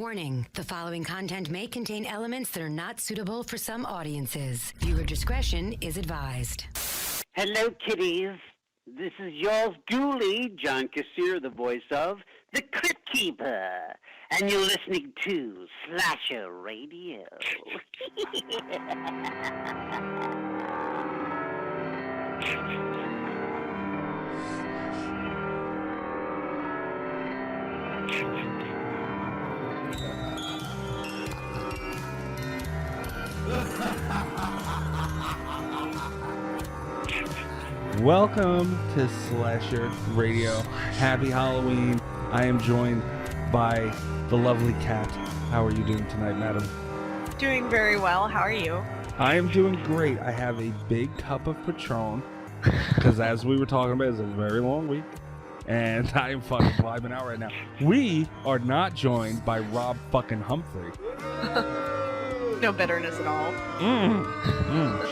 Warning, the following content may contain elements that are not suitable for some audiences. Viewer discretion is advised. Hello, kiddies. This is yours duly, John Kassir, the voice of the Crypt Keeper. And you're listening to Slasher Radio. Welcome to Slasher Radio. Happy Halloween. I am joined by the lovely Cat. How are you doing tonight, madam? Doing very well. How are you? I am doing great. I have a big cup of Patron because as we were talking about, it's a very long week and I am fucking vibing out right now. We are not joined by Rob fucking Humphrey. No bitterness at all.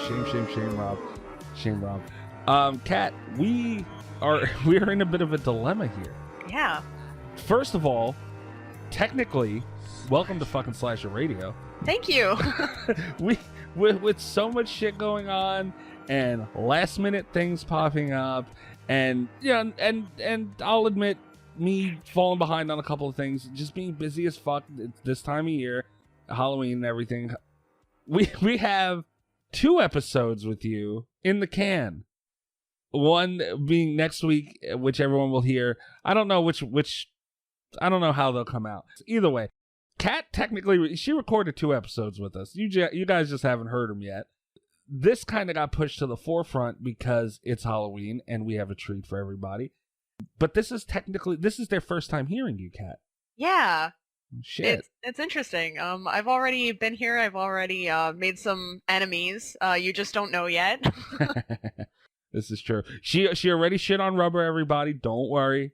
Shame, Rob. Shame, Rob. Kat, we are in a bit of a dilemma here. Yeah. First of all, technically, welcome to fucking Slasher Radio. Thank you. with so much shit going on and last minute things popping up, and yeah, and I'll admit me falling behind on a couple of things, just being busy as fuck. It's this time of year, Halloween and everything. We have 2 episodes with you in the can. One being next week, which everyone will hear. I don't know which I don't know how they'll come out. Either way, Kat technically, she recorded 2 episodes with us. You guys just haven't heard them yet. This kind of got pushed to the forefront because it's Halloween and we have a treat for everybody. But this is their first time hearing you, Kat. Yeah. Shit. It's interesting. I've already been here. I've already made some enemies. You just don't know yet. This is true. She already shit on Rubber, everybody. Don't worry.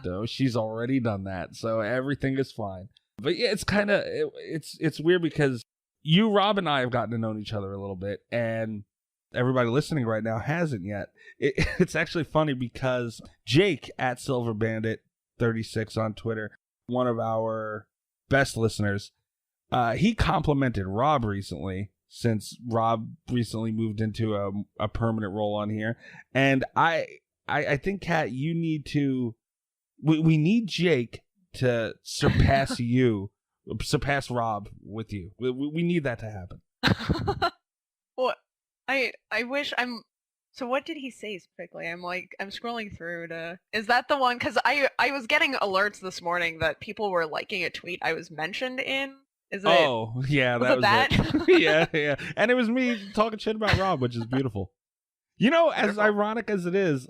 No, she's already done that. So everything is fine. But yeah, it's kind of, it's weird because you, Rob, and I have gotten to know each other a little bit. And everybody listening right now hasn't yet. It's actually funny because Jake at Silver Bandit 36 on Twitter, one of our best listeners, he complimented Rob recently, since Rob recently moved into a permanent role on here. And I think, Kat, you need to, we need Jake to surpass surpass Rob with you. We need that to happen. Well, I wish so what did he say specifically? I'm scrolling through is that the one? Because I was getting alerts this morning that people were liking a tweet I was mentioned in. Oh, yeah, that was that? It. yeah. And it was me talking shit about Rob, which is beautiful. You know, as ironic as it is,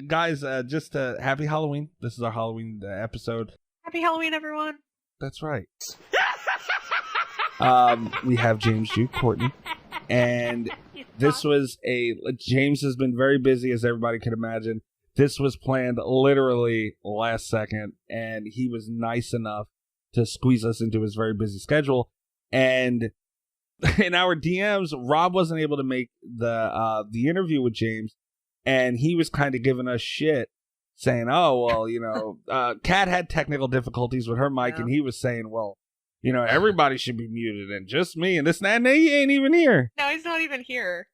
guys, just happy Halloween. This is our Halloween episode. Happy Halloween, everyone. That's right. We have Jude Courtney. And this was James has been very busy, as everybody can imagine. This was planned literally last second, and he was nice enough to squeeze us into his very busy schedule. And in our DMs, Rob wasn't able to make the interview with James, and he was kind of giving us shit, saying, oh, well, you know, Kat had technical difficulties with her mic, and he was saying, well, you know, everybody should be muted, and just me, and this and that, and he ain't even here. No, he's not even here.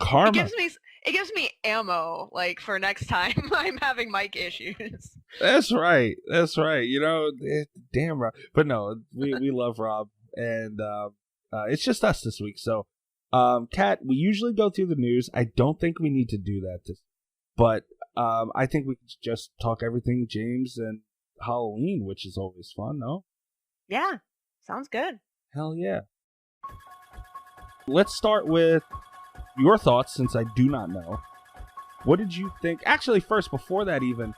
Karma. It gives me ammo, like, for next time I'm having mic issues. That's right. You know, damn, Rob. But no, we love Rob, and it's just us this week. So, Kat, we usually go through the news. I don't think we need to do that but I think we could just talk everything James and Halloween, which is always fun, no? Yeah, sounds good. Hell yeah. Let's start with your thoughts, since I do not know. What did you think? Actually, first, before that even,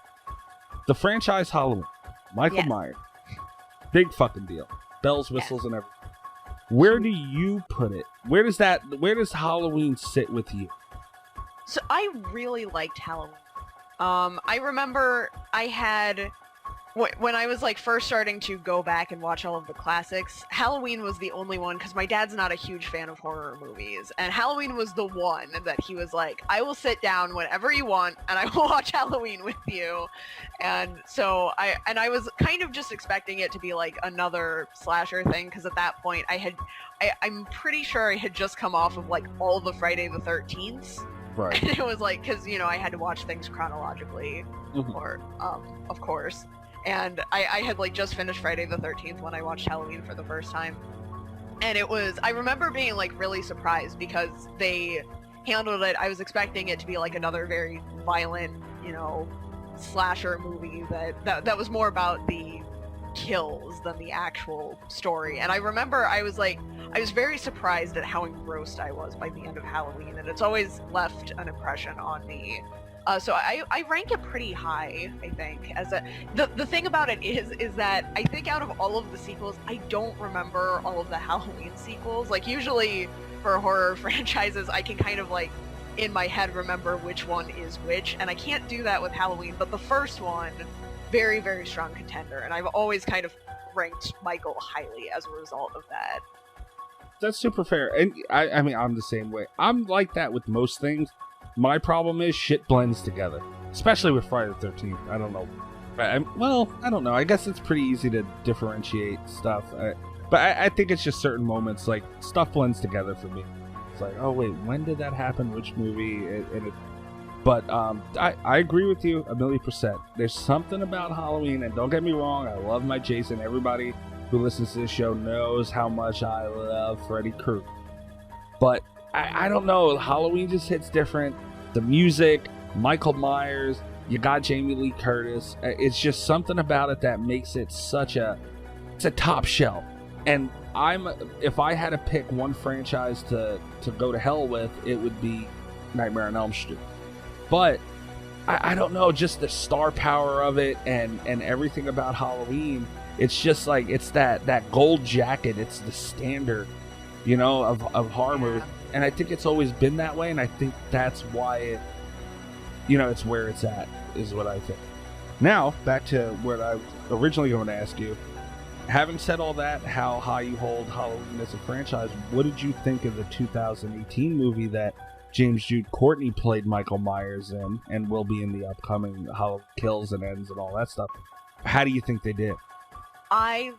the franchise Halloween, Michael Myers, big fucking deal. Bells, whistles, and everything. Where do you put it? Where does Halloween sit with you? So I really liked Halloween. I remember I had when I was like first starting to go back and watch all of the classics, Halloween was the only one because my dad's not a huge fan of horror movies, and Halloween was the one that he was like, I will sit down whenever you want and I will watch Halloween with you. And so I was kind of just expecting it to be like another slasher thing, because at that point I'm pretty sure I had just come off of like all the Friday the 13th. Right. And it was like, because I had to watch things chronologically, Mhm. or of course. And I had like just finished Friday the 13th when I watched Halloween for the first time. And I remember being like really surprised because they handled it. I was expecting it to be like another very violent, slasher movie that was more about the kills than the actual story. And I remember I was very surprised at how engrossed I was by the end of Halloween, and it's always left an impression on me. So I rank it pretty high, I think. The thing about it is that I think out of all of the sequels, I don't remember all of the Halloween sequels. Like usually for horror franchises, I can kind of like in my head remember which one is which, and I can't do that with Halloween. But the first one, very, very strong contender, and I've always kind of ranked Michael highly as a result of that. That's super fair. And I mean, I'm the same way. I'm like that with most things. My problem is shit blends together, especially with Friday the 13th. I don't know. I don't know. I guess it's pretty easy to differentiate stuff. But I think it's just certain moments, like, stuff blends together for me. It's like, oh, wait, when did that happen? Which movie? But I agree with you 1,000,000%. There's something about Halloween, and don't get me wrong, I love my Jason. Everybody who listens to this show knows how much I love Freddy Krueger. But I don't know, Halloween just hits different. The music, Michael Myers, you got Jamie Lee Curtis. It's just something about it that makes it it's a top shelf. And if I had to pick one franchise to go to hell with, it would be Nightmare on Elm Street. But I don't know, just the star power of it and everything about Halloween. It's just like, it's that gold jacket. It's the standard, of horror movies. And I think it's always been that way, and I think that's why it's where it's at, is what I think. Now, back to what I was originally going to ask you. Having said all that, how high you hold Halloween as a franchise, what did you think of the 2018 movie that James Jude Courtney played Michael Myers in, and will be in the upcoming Halloween Kills and Ends and all that stuff? How do you think they did? I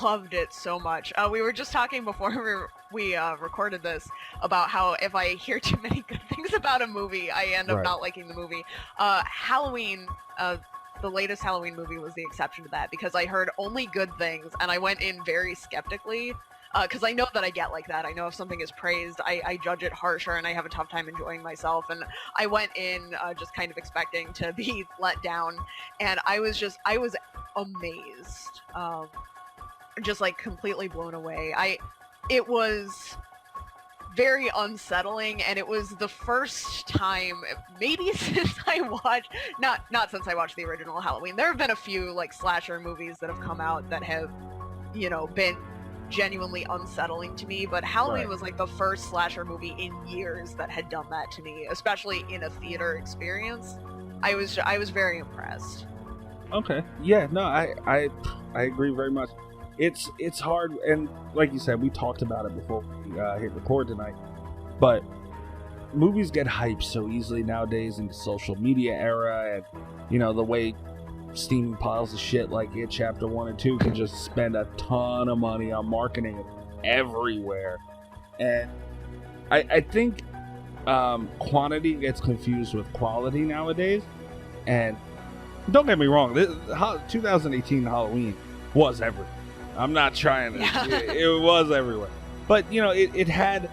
loved it so much. We were just talking before we recorded this about how if I hear too many good things about a movie, I end up not liking the movie. Halloween, the latest Halloween movie was the exception to that, because I heard only good things, and I went in very skeptically, because I know that I get like that. I know if something is praised, I judge it harsher, and I have a tough time enjoying myself. And I went in just kind of expecting to be let down, and I was amazed. Just like completely blown away. It was very unsettling, and it was the first time maybe since I watched not since I watched the original Halloween. There have been a few like slasher movies that have come out that have been genuinely unsettling to me, but Halloween was like the first slasher movie in years that had done that to me, especially in a theater experience. I was very impressed. Okay. Yeah, no, I agree very much. It's hard, and like you said, we talked about it before we hit record tonight, but movies get hyped so easily nowadays in the social media era, and the way steaming piles of shit like It Chapter 1 and 2 can just spend a ton of money on marketing it everywhere. And I think quantity gets confused with quality nowadays. And don't get me wrong, 2018 Halloween was everywhere. I'm not trying to. It was everywhere. But, it had,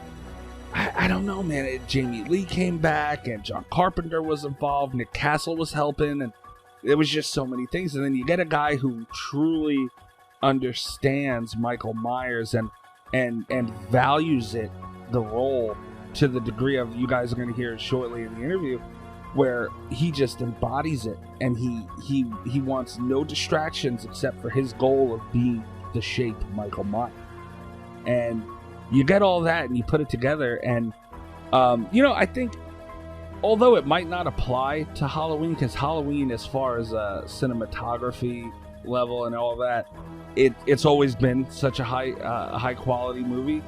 I don't know, man. Jamie Lee came back, and John Carpenter was involved. Nick Castle was helping, and it was just so many things. And then you get a guy who truly understands Michael Myers and values the role to the degree of, you guys are going to hear it shortly in the interview, where he just embodies it, and he wants no distractions except for his goal of being the shape Michael Myers. And you get all that and you put it together, and I think, although it might not apply to Halloween, because Halloween, as far as cinematography level and all that, it's always been such a high quality movie,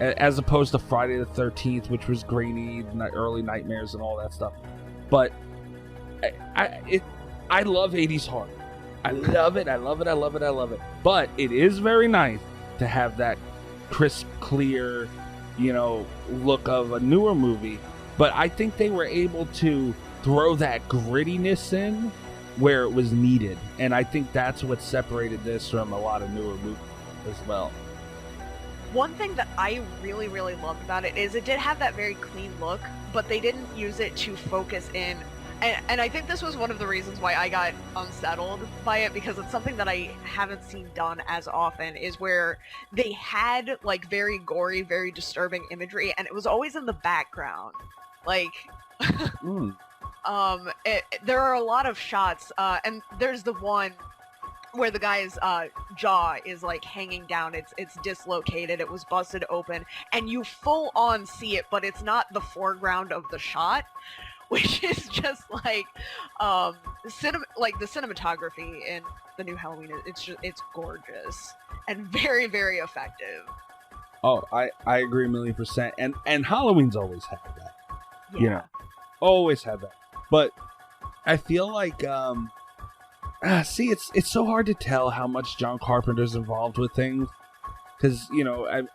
as opposed to Friday the 13th, which was grainy, early nightmares and all that stuff. But I love 80s horror. I love it. But it is very nice to have that crisp, clear, look of a newer movie. But I think they were able to throw that grittiness in where it was needed. And I think that's what separated this from a lot of newer movies as well. One thing that I really, really loved about it is it did have that very clean look, but they didn't use it to focus in. And I think this was one of the reasons why I got unsettled by it, because it's something that I haven't seen done as often, is where they had like very gory, very disturbing imagery, and it was always in the background. Like, there are a lot of shots, and there's the one where the guy's jaw is like hanging down, it's dislocated, it was busted open, and you full on see it, but it's not the foreground of the shot, which is just like the cinematography in the new Halloween. It's gorgeous and very, very effective. Oh, I agree 1,000,000%. And Halloween's always had that. Yeah. Always had that. But I feel like it's so hard to tell how much John Carpenter's involved with things, because I'm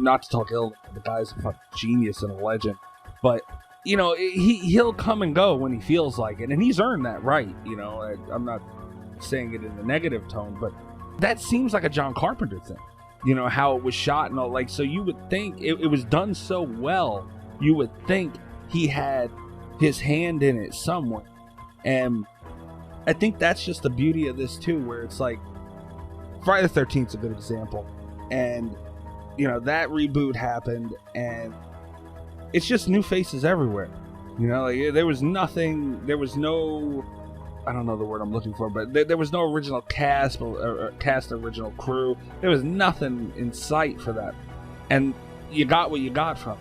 not to talk ill, the guy's a fucking genius and a legend, but he'll come and go when he feels like it, and he's earned that right. I'm not saying it in a negative tone, but that seems like a John Carpenter thing. How it was shot and all, like, so you would think it was done so well, you would think he had his hand in it somewhere. And I think that's just the beauty of this too, where it's like Friday the 13th is a good example, and that reboot happened, and it's just new faces everywhere. There was nothing, there was no, I don't know the word I'm looking for, but there was no original cast or original crew. There was nothing in sight for that, and you got what you got from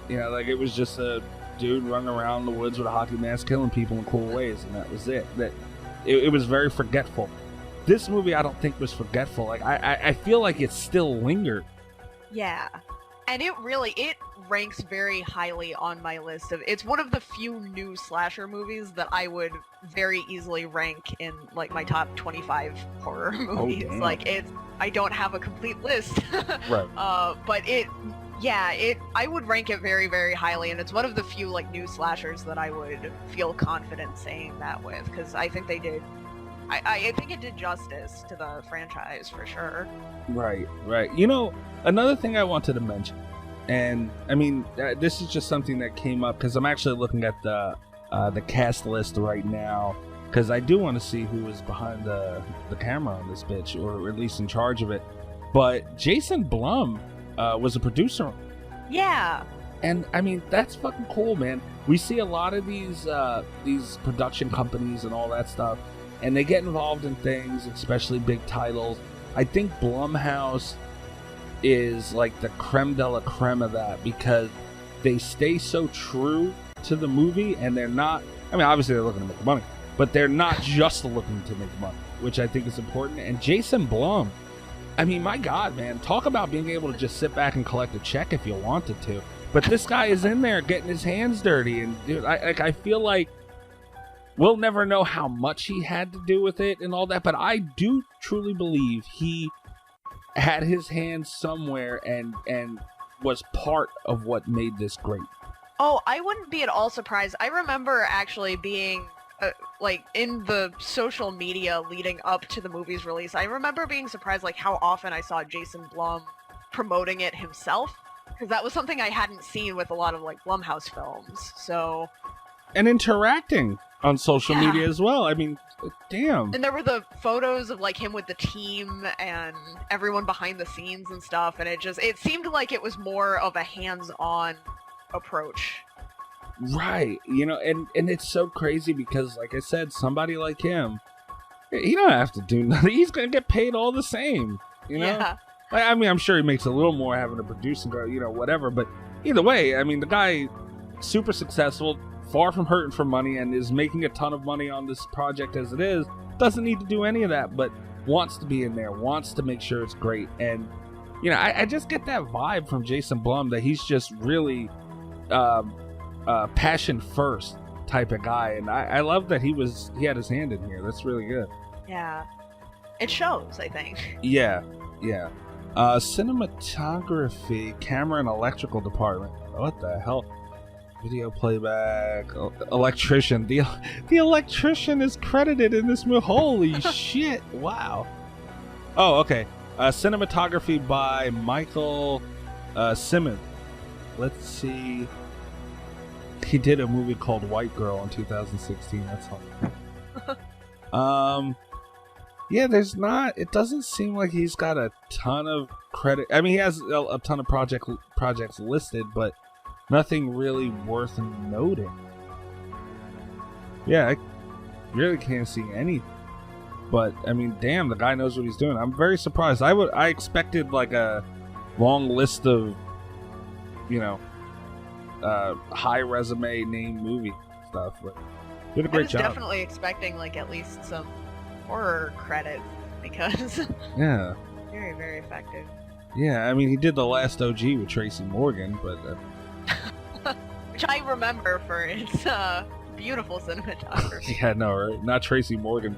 it. It was just a dude running around the woods with a hockey mask killing people in cool ways, and that was it. It was very forgetful. This movie I don't think was forgetful. Like I feel like it still lingered. Yeah. And it ranks very highly on my list of, it's one of the few new slasher movies that I would very easily rank in like my top 25 horror movies. Oh, like I don't have a complete list. Right. But I would rank it very, very highly, and it's one of the few like new slashers that I would feel confident saying that with, because I think they did. I think it did justice to the franchise for sure. Right. Another thing I wanted to mention, and I mean, this is just something that came up because I'm actually looking at the cast list right now, because I do want to see who is behind the camera on this bitch, or at least in charge of it. But Jason Blum was a producer. Yeah. And I mean, that's fucking cool, man. We see a lot of these production companies and all that stuff, and they get involved in things, especially big titles. I think Blumhouse is like the creme de la creme of that, because they stay so true to the movie, and they're not, I mean, obviously they're looking to make money, but they're not just looking to make money, which I think is important. And Jason Blum, I mean, my God, man, talk about being able to just sit back and collect a check if you wanted to. But this guy is in there getting his hands dirty, and dude, I feel like we'll never know how much he had to do with it and all that, but I do truly believe he had his hands somewhere and was part of what made this great. Oh, I wouldn't be at all surprised. I remember actually being like in the social media leading up to the movie's release, I remember being surprised like how often I saw Jason Blum promoting it himself, because that was something I hadn't seen with a lot of like Blumhouse films. So, and interacting on social media as well. I mean, damn. And there were the photos of like him with the team and everyone behind the scenes and stuff, and it seemed like it was more of a hands-on approach. Right. And it's so crazy because, like I said, somebody like him, he don't have to do nothing. He's gonna get paid all the same. Yeah. I mean, I'm sure he makes a little more having a producer, whatever. But either way, I mean, the guy, super successful, far from hurting for money, and is making a ton of money on this project as it is. Doesn't need to do any of that. But wants to be in there, wants to make sure it's great. And I just get that vibe from Jason Blum that he's just really passion first type of guy, and I love that he had his hand in here. That's really good. Yeah, it shows, I think. Yeah. Cinematography, camera and electrical department. What the hell? Video playback, electrician. The electrician is credited in this movie. Holy shit! Wow. Oh, okay. Cinematography by Michael Simmons. Let's see. He did a movie called White Girl in 2016. That's all. Yeah, it doesn't seem like he's got a ton of credit. I mean, he has a ton of projects listed, but nothing really worth noting. Yeah, I really can't see any. But I mean, damn, the guy knows what he's doing. I'm very surprised. I expected like a long list of, high resume name movie stuff, but did a great job. I was definitely expecting like at least some horror credits because yeah, very, very effective. Yeah, I mean, he did The Last OG with Tracy Morgan, but which I remember for its beautiful cinematography. Yeah, no, right? Not Tracy Morgan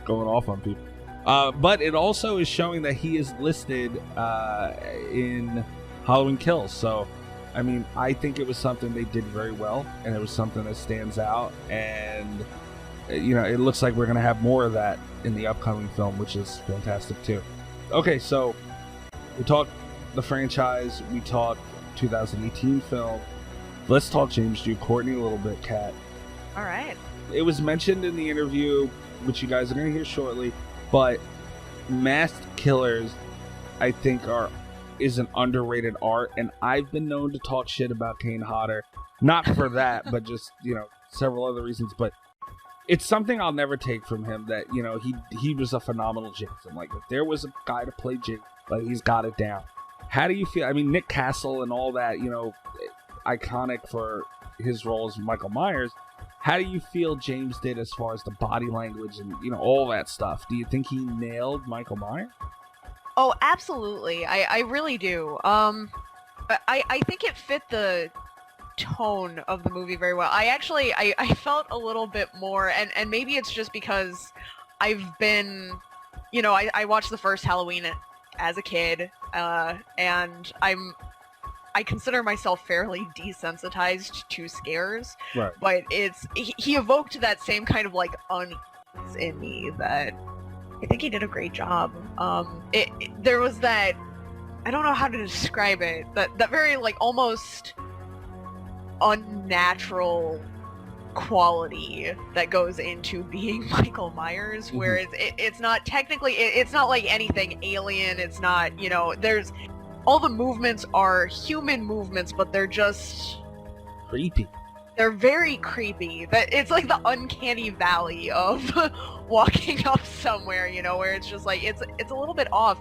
going off on people. But it also is showing that he is listed in Halloween Kills. So, I mean, I think it was something they did very well, and it was something that stands out. And, it looks like we're going to have more of that in the upcoming film, which is fantastic, too. Okay, so we talked the franchise. We talked 2018 film. Let's talk James Jude Courtney a little bit, Kat. All right. It was mentioned in the interview, which you guys are going to hear shortly, but masked killers, I think, is an underrated art, and I've been known to talk shit about Kane Hodder, not for that, but just several other reasons. But it's something I'll never take from him that he was a phenomenal Jason. Like, if there was a guy to play Jason, like, he's got it down. How do you feel? I mean, Nick Castle and all that, iconic for his role as Michael Myers. How do you feel James did as far as the body language and all that stuff? Do you think he nailed Michael Myers? Oh, absolutely. I really do. I think it fit the tone of the movie very well. I felt a little bit more, and maybe it's just because I've been, I watched the first Halloween as a kid, and I consider myself fairly desensitized to scares, right? But he evoked that same kind of like unease in me that I think he did a great job. There was that, I don't know how to describe it, that very like almost unnatural quality that goes into being Michael Myers, where it's not technically, it's not like anything alien. It's not, there's all the movements are human movements, but they're just creepy. They're very creepy. That it's like the uncanny valley of walking up somewhere, where it's just like it's a little bit off.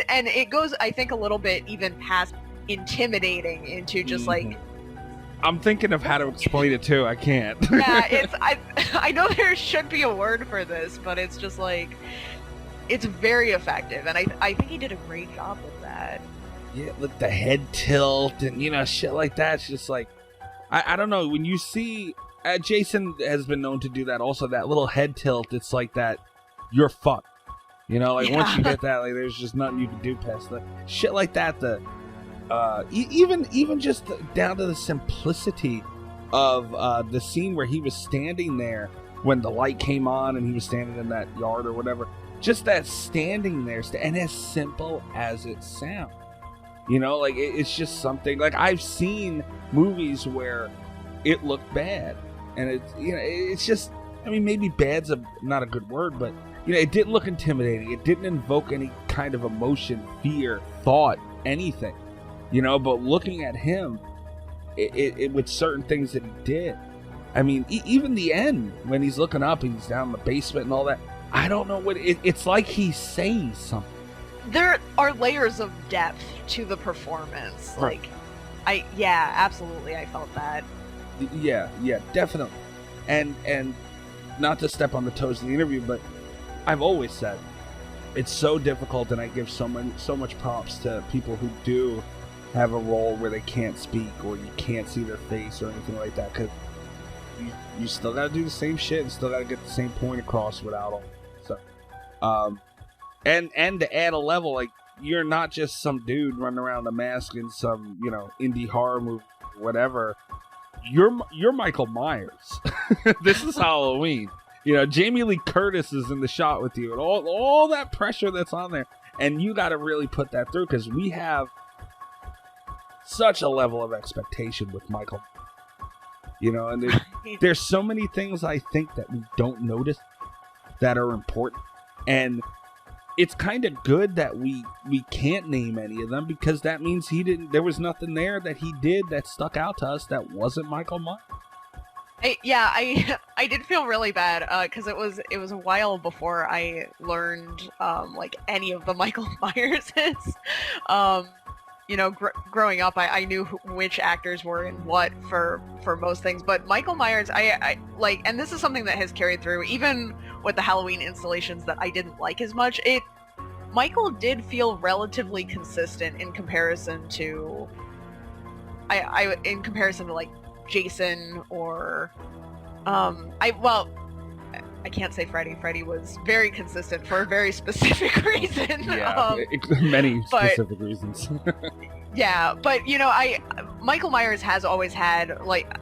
And it goes, I think, a little bit even past intimidating into just like. I'm thinking of how to explain it too. I can't. Yeah, I know there should be a word for this, but it's just like it's very effective, and I think he did a great job with that. Yeah, like the head tilt and shit like that. It's just like I don't know, when you see Jason has been known to do that also, that little head tilt. It's like that you're fucked. Once you get that, like there's just nothing you can do past that shit like that. The even just down to the simplicity of the scene where he was standing there when the light came on and he was standing in that yard or whatever. Just that standing there, and as simple as it sounds. Like it's just something, like I've seen movies where it looked bad, and it's just, I mean, maybe bad's not a good word, but it didn't look intimidating. It didn't invoke any kind of emotion, fear, thought, anything, but looking at him, it with certain things that he did. I mean, even the end when he's looking up and he's down in the basement and all that, I don't know what it's like he's saying something. There are layers of depth to the performance. Right. Like, absolutely, I felt that. Yeah, definitely. And not to step on the toes of the interview, but I've always said it's so difficult, and I give so much props to people who do have a role where they can't speak or you can't see their face or anything like that, because you still got to do the same shit and still got to get the same point across without all. So, and to add a level, like, you're not just some dude running around the mask in some, you know, indie horror movie, whatever. You're Michael Myers. This is Halloween. You know, Jamie Lee Curtis is in the shot with you, and all that pressure that's on there, and you got to really put that through, because we have such a level of expectation with Michael. You know, and there's so many things I think that we don't notice that are important, and it's kind of good that we can't name any of them, because that means there was nothing there that he did that stuck out to us that wasn't Michael Myers. I did feel really bad because it was a while before I learned like any of the Michael Myerses. You know, growing up, I knew which actors were in what for most things, but Michael Myers, I like, and this is something that has carried through even with the Halloween installations that I didn't like as much. Michael did feel relatively consistent in comparison to like Jason or I can't say Freddy. Freddy was very consistent for a very specific reason. Yeah, many specific reasons. Yeah, but you know, Michael Myers has always had like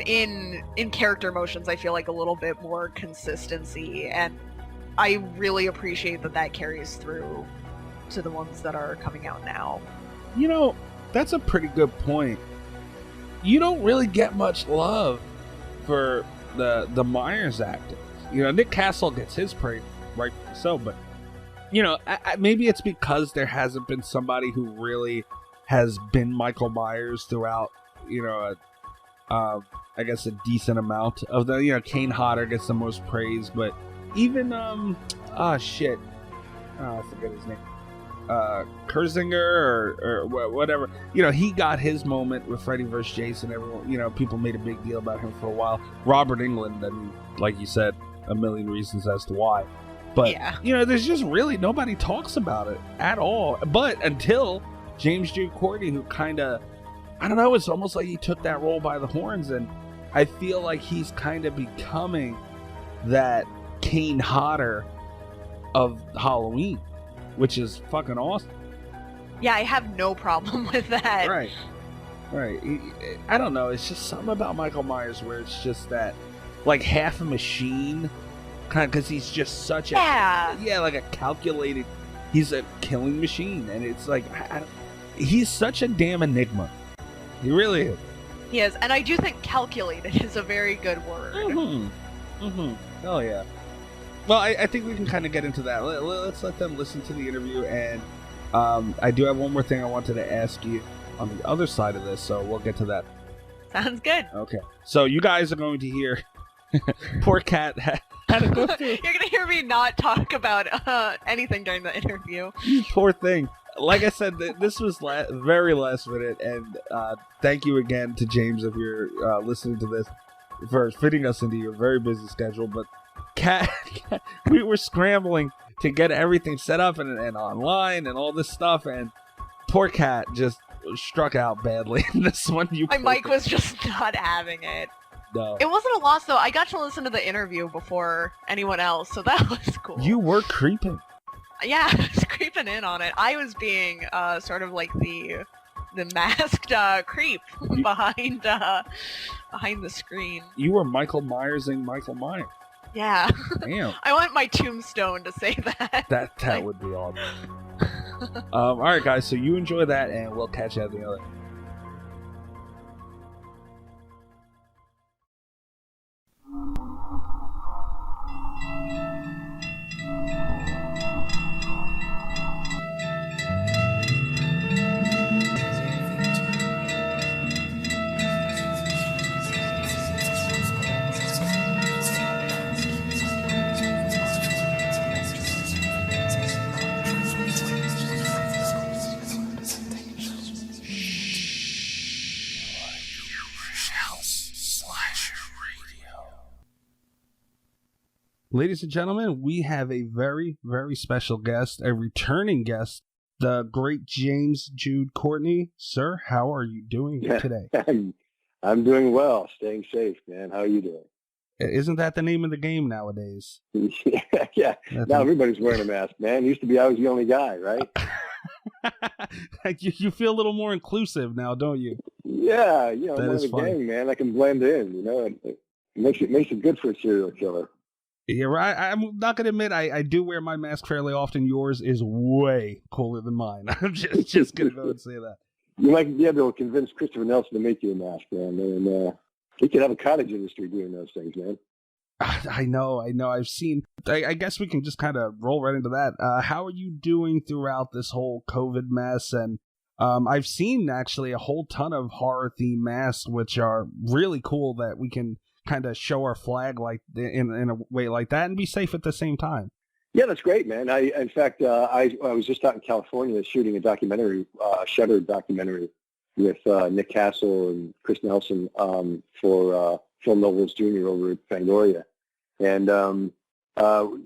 in character motions, I feel like a little bit more consistency, and I really appreciate that carries through to the ones that are coming out now. You know, that's a pretty good point. You don't really get much love for the Myers actors. You know, Nick Castle gets his praise, rightfully so, but you know, maybe it's because there hasn't been somebody who really has been Michael Myers throughout, you know, I guess a decent amount of the, you know, Kane Hodder gets the most praise, but even I forget his name. Kurzinger or whatever, you know, he got his moment with Freddy vs. Jason. Everyone, you know, people made a big deal about him for a while. Robert Englund, I mean, like you said, a million reasons as to why, but yeah, you know, there's just really nobody talks about it at all. But until James Jude Courtney, who kind of, I don't know, it's almost like he took that role by the horns, and I feel like he's kind of becoming that Kane Hodder of Halloween, which is fucking awesome. Yeah, I have no problem with that. Right. I don't know. It's just something about Michael Myers where it's just that, like, half a machine, kind of, because he's just such a like a calculated. He's a killing machine, and it's like he's such a damn enigma. He really is. He is, and I do think calculated is a very good word. Oh yeah. Well, I think we can kind of get into that. Let's let them listen to the interview, and I do have one more thing I wanted to ask you on the other side of this, so we'll get to that. Sounds good. Okay. So you guys are going to hear poor Cat had to go through. You're going to hear me not talk about anything during the interview. Poor thing. Like I said, this was very last minute, and thank you again to James if you're listening to this for fitting us into your very busy schedule, but Cat, we were scrambling to get everything set up and online and all this stuff, and poor Cat just struck out badly in this one. My mic was just not having it. No. It wasn't a loss, though. I got to listen to the interview before anyone else, so that was cool. You were creeping. Yeah, I was creeping in on it. I was being sort of like the masked creep behind the screen. You were Michael Myersing Michael Myers. Yeah. Damn. I want my tombstone to say that. That would be awesome. All right, guys. So you enjoy that, and we'll catch you at the other. Ladies and gentlemen, we have a very, very special guest, a returning guest, the great James Jude Courtney. Sir, how are you doing today? I'm doing well, staying safe, man. How are you doing? Isn't that the name of the game nowadays? Yeah. Now everybody's wearing a mask, man. Used to be I was the only guy, right? you feel a little more inclusive now, don't you? Yeah, I'm one of the funny. gang, man. I can blend in, It makes it good for a serial killer. Yeah, right. I'm not going to admit I do wear my mask fairly often. Yours is way cooler than mine. I'm just going to go and say that. You might be able to convince Christopher Nelson to make you a mask, man. And he could have a cottage industry doing those things, man. I know. I've seen. I guess we can just kind of roll right into that. How are you doing throughout this whole COVID mess? And I've seen actually a whole ton of horror-themed masks, which are really cool that we can kind of show our flag like in a way like that and be safe at the same time. Yeah, that's great, man. In fact, I was just out in California shooting a documentary, a Shudder documentary with Nick Castle and Chris Nelson for Phil Nobles Jr. over at Fangoria. And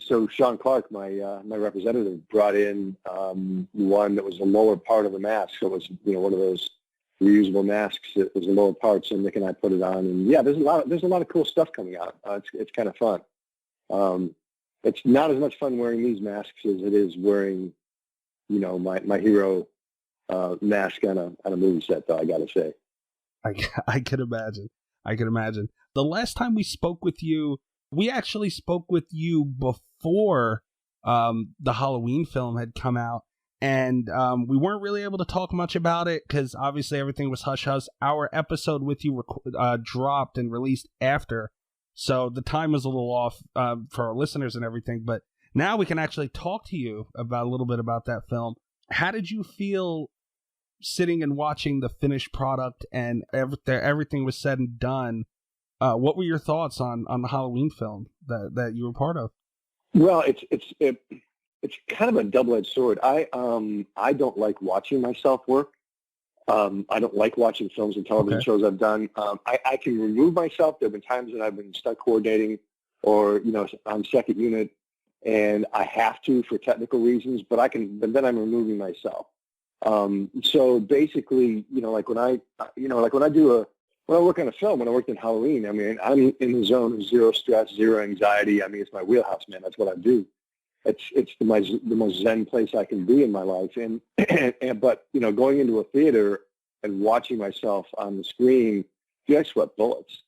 so Sean Clark, my representative, brought in one that was the lower part of the mask. So it was, one of those reusable masks. It was the lower part, so Nick and I put it on. And yeah, there's a lot of cool stuff coming out. It's kind of fun. It's not as much fun wearing these masks as it is wearing, my hero mask on a movie set, though, I got to say. I could imagine. The last time we spoke with you, we actually spoke with you before the Halloween film had come out, and we weren't really able to talk much about it because obviously everything was hush-hush. Our episode with you dropped and released after, so the time was a little off for our listeners and everything, but now we can actually talk to you about a little bit about that film. How did you feel sitting and watching the finished product and everything was said and done? What were your thoughts on the Halloween film that you were part of? Well, it's kind of a double-edged sword. I don't like watching myself work. I don't like watching films and television shows I've done. I can remove myself. There have been times that I've been stuck coordinating or, on second unit, and I have to for technical reasons, but then I'm removing myself. So basically, when I work on a film, when I worked in Halloween, I mean, I'm in the zone of zero stress, zero anxiety. I mean, it's my wheelhouse, man. That's what I do. It's the most zen place I can be in my life. But going into a theater and watching myself on the screen, I sweat bullets.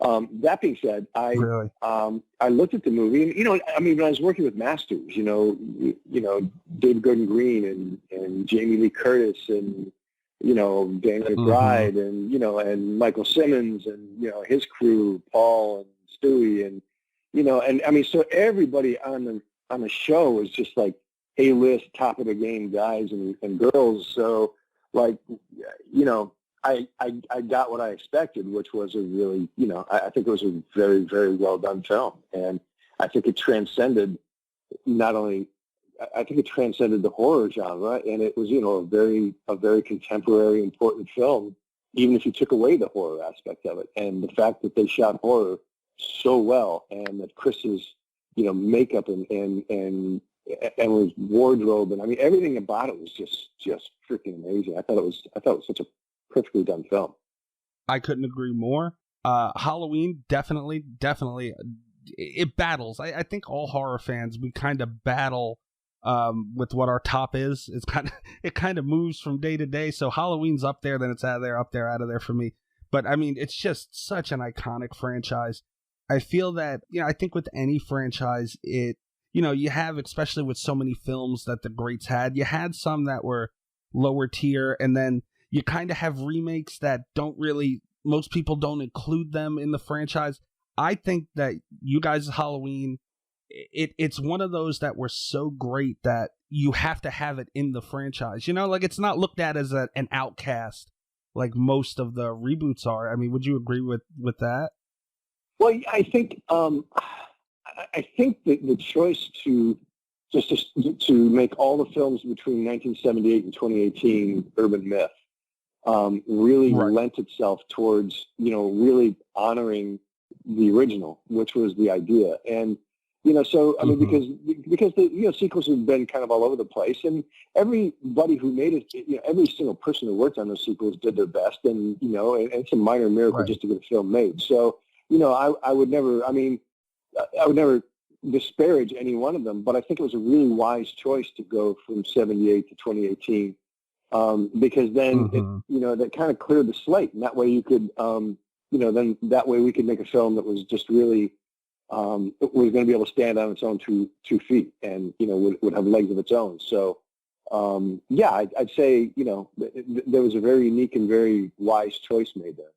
That being said, I looked at the movie, and when I was working with masters, David Gordon Green and Jamie Lee Curtis and Daniel McBride and Michael Simmons and his crew, Paul and Stewie and so everybody on the show was just like A-list, top of the game guys and girls. So I got what I expected, which was a really, I think it was a very, very well done film. And I think it transcended the horror genre, and it was, a very contemporary, important film, even if you took away the horror aspect of it. And the fact that they shot horror so well, and that Chris's, makeup and his wardrobe, and I mean everything about it was just freaking amazing. I thought it was such a perfectly done film. I couldn't agree more. Halloween definitely it battles. I think all horror fans, we kind of battle with what our top is. It kind of moves from day to day. So Halloween's up there, then it's out of there for me. But I mean, it's just such an iconic franchise. I feel that, I think with any franchise, you have, especially with so many films that the greats had, you had some that were lower tier, and then you kind of have remakes that most people don't include them in the franchise. I think that you guys' Halloween, it's one of those that were so great that you have to have it in the franchise. It's not looked at as an outcast like most of the reboots are. I mean, would you agree with that? Well, I think that the choice to make all the films between 1978 and 2018 urban myth really lent itself towards really honoring the original, which was the idea. And So I mean, because the sequels have been kind of all over the place, and everybody who made it, every single person who worked on those sequels did their best, and and it's a minor miracle just to get a film made. So I would never, I would never disparage any one of them, but I think it was a really wise choice to go from 78 to 2018, because then that kind of cleared the slate, and that way you could, then that way we could make a film that was just really. It was going to be able to stand on its own two feet, and would have legs of its own. So, I'd say there was a very unique and very wise choice made there.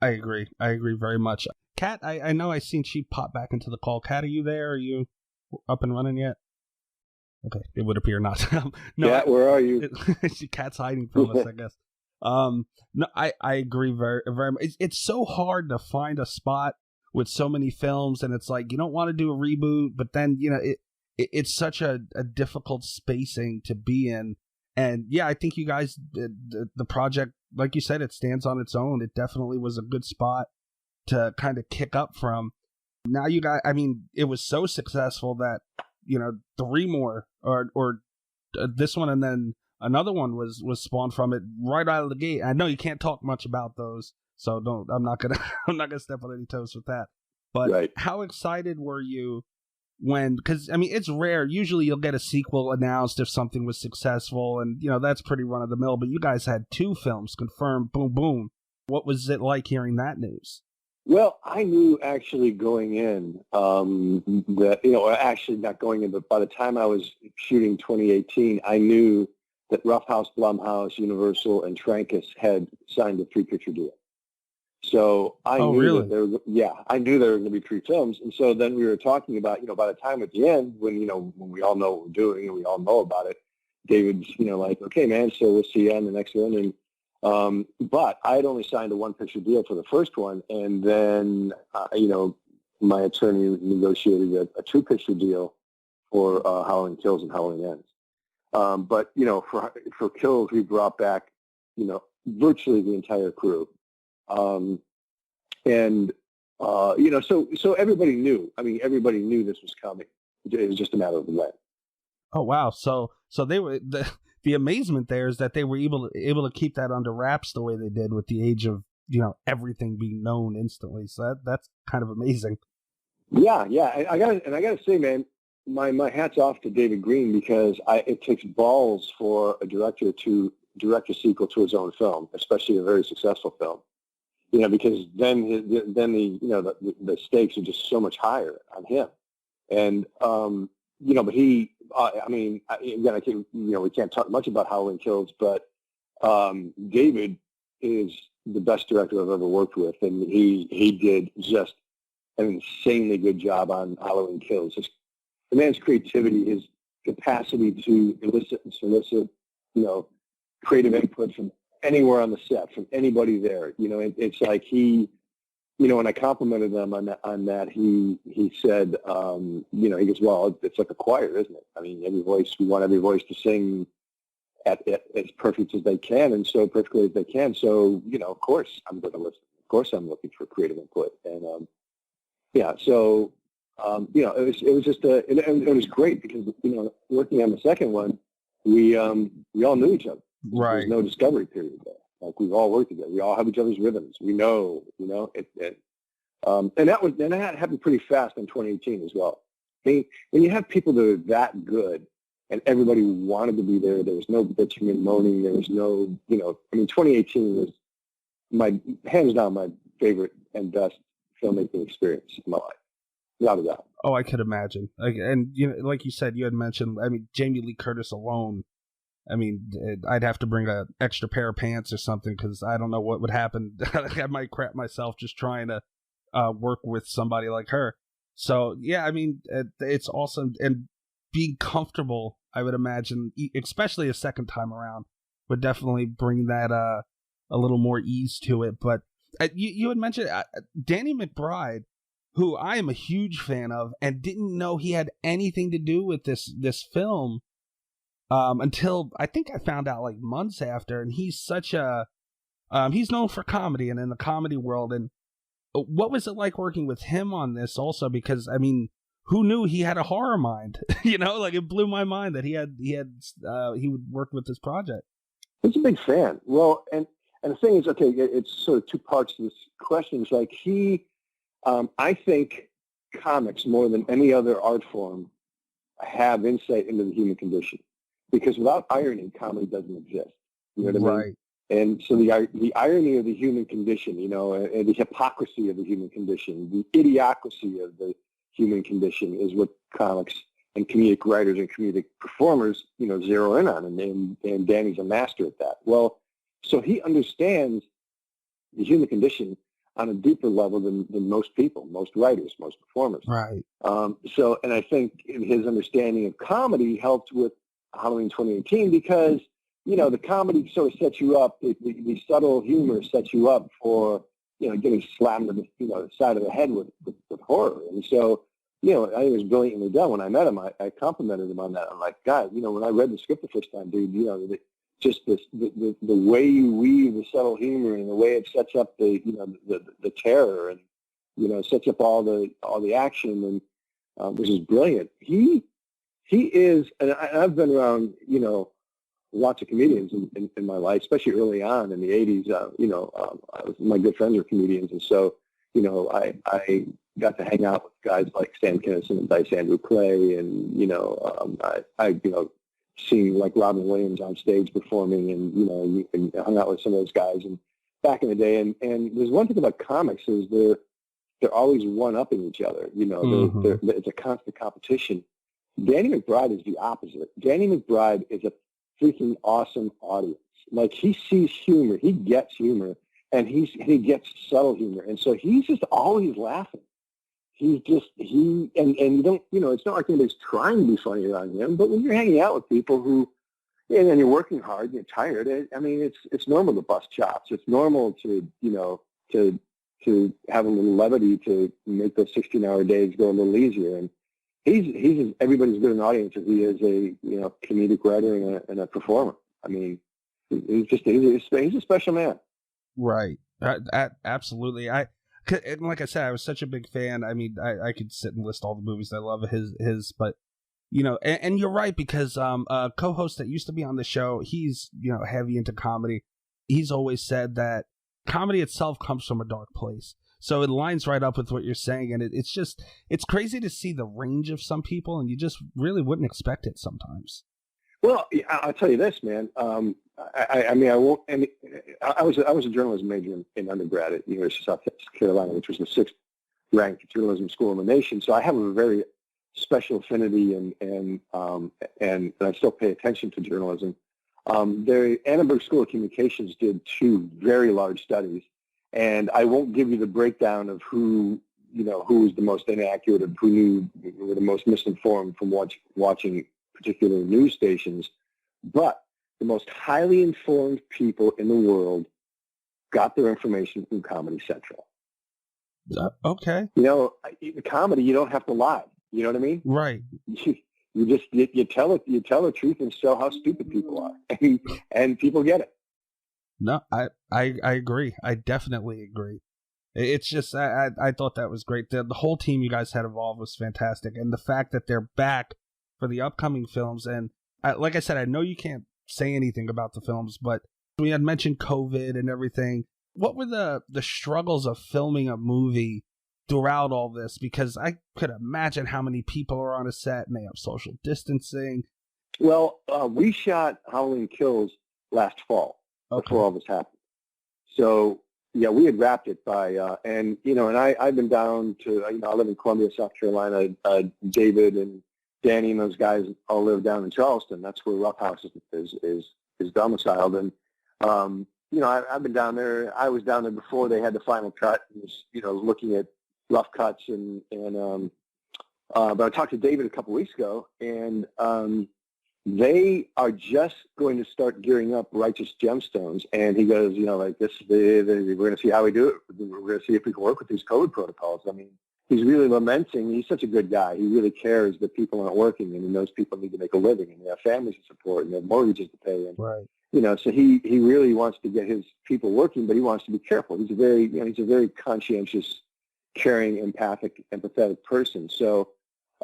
I agree very much. Kat, I know I seen she pop back into the call. Kat, are you there? Are you up and running yet? Okay, it would appear not. No, Kat, where are you? Kat's hiding from us, I guess. No, I agree very very much. It's so hard to find a spot with so many films, and it's like you don't want to do a reboot, but then it's such a difficult spacing to be in. And yeah, I think you guys the project, like you said, it stands on its own. It definitely was a good spot to kind of kick up from. Now you guys, it was so successful that 3 more or this one and then another one was spawned from it right out of the gate. I know you can't talk much about those. So I'm not gonna step on any toes with that. But How excited were you when? Because it's rare. Usually you'll get a sequel announced if something was successful, and that's pretty run of the mill. But you guys had 2 films confirmed. Boom, boom. What was it like hearing that news? Well, I knew actually going in that actually not going in, but by the time I was shooting 2018, I knew that Rough House, Blumhouse, Universal, and Trancas had signed a 3-picture deal. So I knew that I knew there were going to be 3 films, and so then we were talking about, by the time at the end, when we all know what we're doing and we all know about it, David's, like, okay, man, so we'll see you on the next one, and but I had only signed a 1-picture deal for the first one, and then my attorney negotiated a 2-picture deal for Halloween Kills and Halloween Ends. But for Kills, we brought back virtually the entire crew. So everybody knew. Everybody knew this was coming. It was just a matter of when. Oh wow! So they were the amazement there is that they were able to keep that under wraps the way they did with the age of everything being known instantly. So that's kind of amazing. Yeah. I gotta say, man, my hat's off to David Green, because it takes balls for a director to direct a sequel to his own film, especially a very successful film. Because then the stakes are just so much higher on him, and but he, again, we can't talk much about Halloween Kills, but David is the best director I've ever worked with, and he did just an insanely good job on Halloween Kills. The man's creativity, his capacity to elicit and solicit, creative input from anywhere on the set, from anybody there. It's like he, when I complimented them on that, he said, he goes, well, it's like a choir, isn't it? We want every voice to sing at as perfect as they can, and so perfectly as they can. So, of course I'm going to listen. Of course I'm looking for creative input. And, so, it was just it was great because, working on the second one, we all knew each other. Right. There's no discovery period there. Like, we've all worked together. We all have each other's rhythms. We know, and that happened pretty fast in 2018 as well. When you have people that are that good and everybody wanted to be there, there was no bitching and moaning. There was no, 2018 was hands down my favorite and best filmmaking experience in my life. Without a doubt. Oh, I could imagine. And like you said, you had mentioned, Jamie Lee Curtis alone. I'd have to bring an extra pair of pants or something, because I don't know what would happen. I might crap myself just trying to work with somebody like her. So, yeah, it's awesome. And being comfortable, I would imagine, especially a second time around, would definitely bring that a little more ease to it. But you had mentioned Danny McBride, who I am a huge fan of, and didn't know he had anything to do with this film. Until I think I found out like months after, and he's such he's known for comedy and in the comedy world. And what was it like working with him on this also? Because who knew he had a horror mind? Like it blew my mind that he would work with this project. He's a big fan. Well, and the thing is, okay, it's sort of two parts to this question. It's like I think comics more than any other art form have insight into the human condition, because without irony, comedy doesn't exist. You know what I mean? And so the irony of the human condition, and the hypocrisy of the human condition, the idiocracy of the human condition is what comics and comedic writers and comedic performers, zero in on. And Danny's a master at that. Well, so he understands the human condition on a deeper level than most people, most writers, most performers. Right. And I think his understanding of comedy helped with Halloween 2018 because, the comedy sort of sets you up, the subtle humor sets you up for, getting slammed to the side of the head with horror. And so, I think it was brilliantly done. When I met him, I complimented him on that. I'm like, God, when I read the script the first time, dude, just the way you weave the subtle humor and the way it sets up the terror and sets up all the action and which is brilliant. He is, and I've been around lots of comedians in my life, especially early on in the 80s. My good friends were comedians, and so I got to hang out with guys like Stan Kinison and Dice Andrew Clay, and I seeing like Robin Williams on stage performing, and hung out with some of those guys and back in the day. And there's one thing about comics is they're always one-upping each other. It's a constant competition. Danny McBride is the opposite. Danny McBride is a freaking awesome audience. Like he sees humor, he gets humor, and he gets subtle humor, and so he's just always laughing. And you don't, it's not like anybody's trying to be funny around him, but when you're hanging out with people who, and you're working hard, you're tired, it's normal to bust chops. It's normal to have a little levity to make those 16-hour days go a little easier. And he's everybody's good an audience as he is a, comedic writer and a performer. I mean, he's a special man. Right. Absolutely. And like I said, I was such a big fan. I mean, I could sit and list all the movies I love his, but and you're right, because a co-host that used to be on the show, he's heavy into comedy. He's always said that comedy itself comes from a dark place, so it lines right up with what you're saying, and it's crazy to see the range of some people, and you just really wouldn't expect it sometimes. Well, I'll tell you this, man. I won't. And I was a journalism major in undergrad at the University of South Carolina, which was the 6th ranked journalism school in the nation. So I have a very special affinity, and I still pay attention to journalism. The Annenberg School of Communications did 2 very large studies, and I won't give you the breakdown of who was the most inaccurate, or who were the most misinformed from watching particular news stations, but the most highly informed people in the world got their information from Comedy Central. Okay. Comedy, you don't have to lie. You know what I mean? Right. You tell the truth and show how stupid people are, and people get it. No, I agree. I definitely agree. It's just I thought that was great. The whole team you guys had involved was fantastic, and the fact that they're back for the upcoming films, and like I said, I know you can't say anything about the films, but we had mentioned COVID and everything. What were the struggles of filming a movie throughout all this? Because I could imagine how many people are on a set and they have social distancing. Well, we shot Halloween Kills last fall, before all this happened. So yeah, we had wrapped it by, and I've been down to, I live in Columbia, South Carolina. David and Danny and those guys all live down in Charleston. That's where Rough House is domiciled. And, I've been down there. I was down there before they had the final cut, and was, looking at rough cuts but I talked to David a couple weeks ago, and they are just going to start gearing up Righteous Gemstones. And he goes, we're going to see how we do it. We're going to see if we can work with these COVID protocols. I mean, he's really lamenting. He's such a good guy. He really cares that people aren't working, and he knows people need to make a living, and they have families to support, and they have mortgages to pay. And, right. So he really wants to get his people working, but he wants to be careful. He's a very conscientious, caring, empathic, empathetic person. So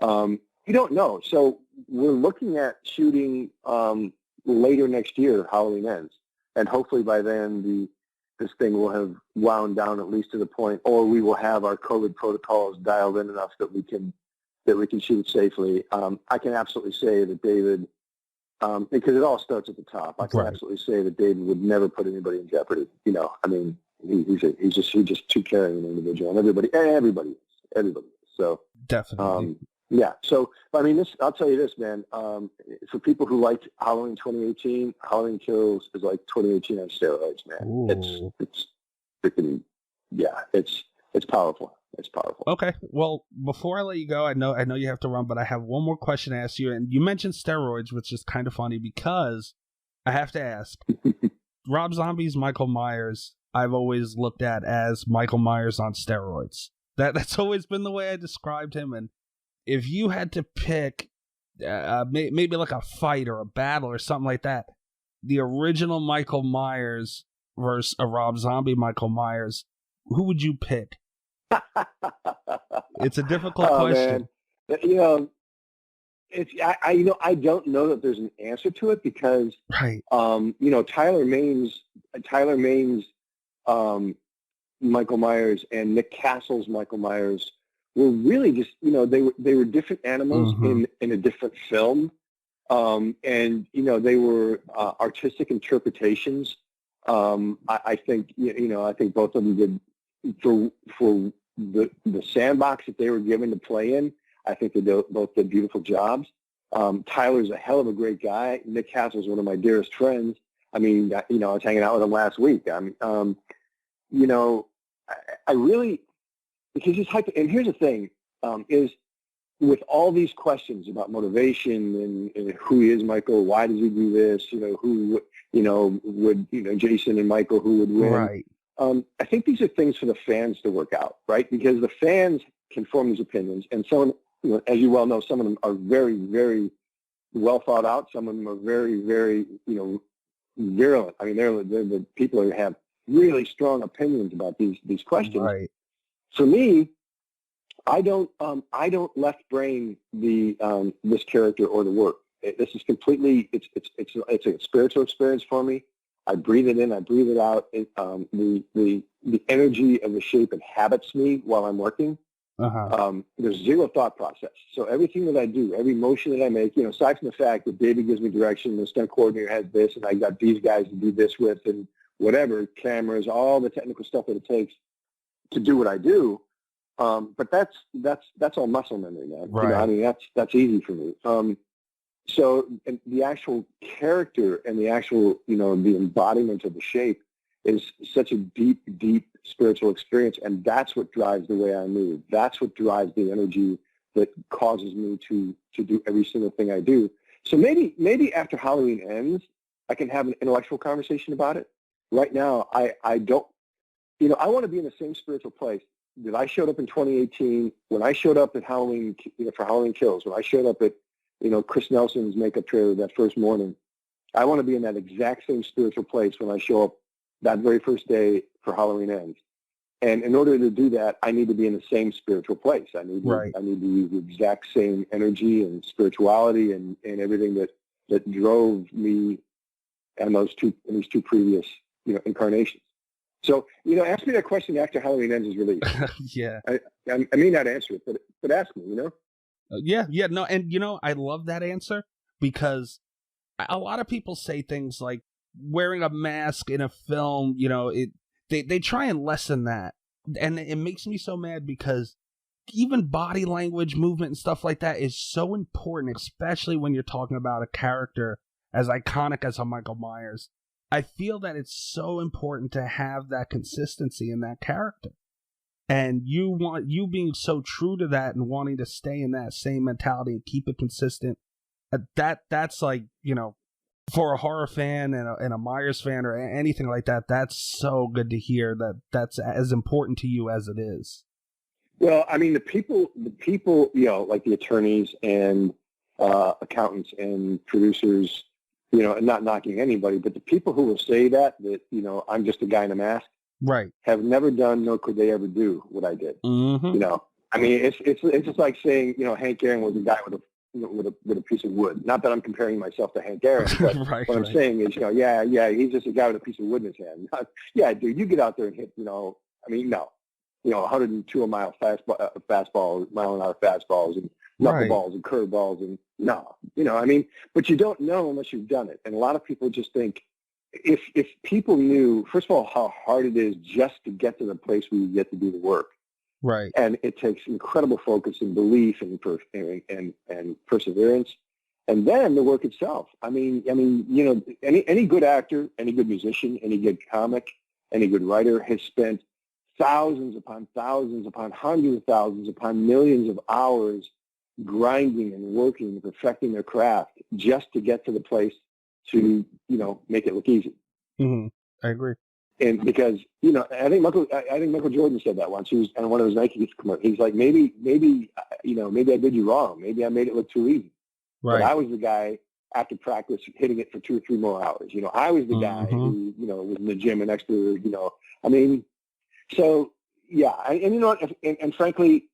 We don't know. So we're looking at shooting later next year, Halloween Ends. And hopefully by then this thing will have wound down at least to the point, or we will have our COVID protocols dialed in enough that we can shoot safely. I can absolutely say that David, because it all starts at the top, I can absolutely say that David would never put anybody in jeopardy. You know, I mean, he's just too caring an individual, and everybody is. So definitely. Yeah. So, I mean, I'll tell you this, man. For people who liked Halloween 2018, Halloween Kills is like 2018 on steroids, man. Ooh. It's freaking, yeah, it's powerful. It's powerful. Okay. Well, before I let you go, I know you have to run, but I have one more question to ask you. And you mentioned steroids, which is kind of funny because I have to ask. Rob Zombie's Michael Myers, I've always looked at as Michael Myers on steroids. That's always been the way I described him. And if you had to pick maybe like a fight or a battle or something like that, the original Michael Myers versus a Rob Zombie Michael Myers, who would you pick? It's a difficult question. Man. You know, I don't know that there's an answer to it because, you know, Tyler Maine's Michael Myers and Nick Castle's Michael Myers were really just, you know, they were different animals in a different film, and you know they were artistic interpretations. I think I think both of them did for the sandbox that they were given to play in. I think they both did beautiful jobs. Tyler's a hell of a great guy. Nick Castle's one of my dearest friends. I mean, you know, I was hanging out with him last week. You know, I really. Because he's hype, and here's the thing: is with all these questions about motivation and who is Michael, why does he do this? You know, who would Jason and Michael, who would win? Right. I think these are things for the fans to work out, right? Because the fans can form these opinions, and some, you know, as you well know, some of them are very, very well thought out. Some of them are very, very, you know, virulent. I mean, they're the people who have really strong opinions about these questions. Right. For me, I don't left brain this character or the work. This is completely it's a spiritual experience for me. I breathe it in, I breathe it out. The energy of the shape inhabits me while I'm working. There's zero thought process. So everything that I do, every motion that I make, you know, aside from the fact that David gives me direction, the stunt coordinator has this, and I got these guys to do this with, and whatever, cameras, all the technical stuff that it takes to do what I do, but that's all muscle memory, man. Right. You know, I mean, that's easy for me. So and the actual character and the actual, you know, the embodiment of the shape is such a deep, deep spiritual experience, and that's what drives the way I move. That's what drives the energy that causes me to do every single thing I do. So maybe after Halloween Ends, I can have an intellectual conversation about it. Right now, I don't. You know, I want to be in the same spiritual place that I showed up in 2018 when I showed up at Halloween, you know, for Halloween Kills, when I showed up at, you know, Chris Nelson's makeup trailer that first morning. I want to be in that exact same spiritual place when I show up that very first day for Halloween Ends. And in order to do that, I need to be in the same spiritual place. I need to use the exact same energy and spirituality and everything that drove me in these two previous, you know, incarnations. So, you know, ask me that question after Halloween Ends is released. Yeah. I may not answer it, but ask me, you know? Yeah, no, and, you know, I love that answer because a lot of people say things like wearing a mask in a film, you know, they try and lessen that. And it makes me so mad because even body language, movement, and stuff like that is so important, especially when you're talking about a character as iconic as a Michael Myers. I feel that it's so important to have that consistency in that character. And you being so true to that and wanting to stay in that same mentality and keep it consistent, that's like, you know, for a horror fan and a Myers fan or anything like that, that's so good to hear that that's as important to you as it is. Well, I mean, the people, you know, like the attorneys and accountants and producers, you know, and not knocking anybody, but the people who will say that, you know, I'm just a guy in a mask, right, have never done, nor could they ever do what I did. Mm-hmm. You know, I mean, it's just like saying, Hank Aaron was a guy with a piece of wood. Not that I'm comparing myself to Hank Aaron, but Right, what I'm saying is, he's just a guy with a piece of wood in his hand. Yeah, dude, you get out there and hit, no. 102 a mile fastballs, mile-an-hour fastballs, and knuckleballs and curveballs, and no. But you don't know unless you've done it. And a lot of people just think, if people knew, first of all, how hard it is just to get to the place where you get to do the work. Right. And it takes incredible focus and belief and perseverance. And then the work itself. Any good actor, any good musician, any good comic, any good writer has spent thousands upon hundreds of thousands upon millions of hours grinding and working and perfecting their craft just to get to the place to, make it look easy. Mm-hmm. I agree. And because, I think Michael Jordan said that once. He was on one of his Nike commercials. He's like, maybe I did you wrong. Maybe I made it look too easy. Right. But I was the guy after practice hitting it for 2 or 3 more hours. I was the guy who, was in the gym and next to, so yeah. And frankly,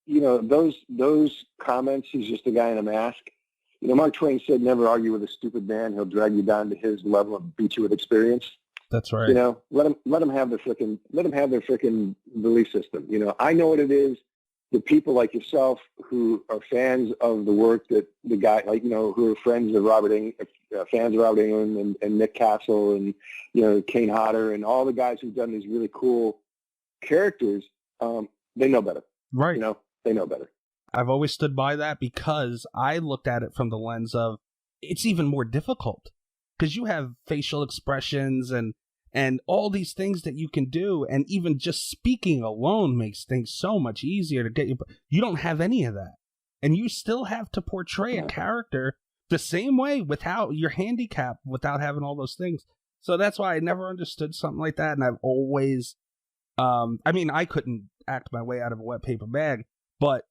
those comments, he's just a guy in a mask. Mark Twain said, never argue with a stupid man. He'll drag you down to his level and beat you with experience. That's right. Let them have their frickin' belief system. I know what it is. The people like yourself who are fans of the work that the guy, who are friends of fans of Robert England and Nick Castle and, Kane Hodder and all the guys who've done these really cool characters, they know better. Right. They know better. I've always stood by that because I looked at it from the lens of it's even more difficult because you have facial expressions and all these things that you can do. And even just speaking alone makes things so much easier to get you. You don't have any of that. And you still have to portray a character the same way without your handicap, without having all those things. So that's why I never understood something like that. And I've always, I couldn't act my way out of a wet paper bag, but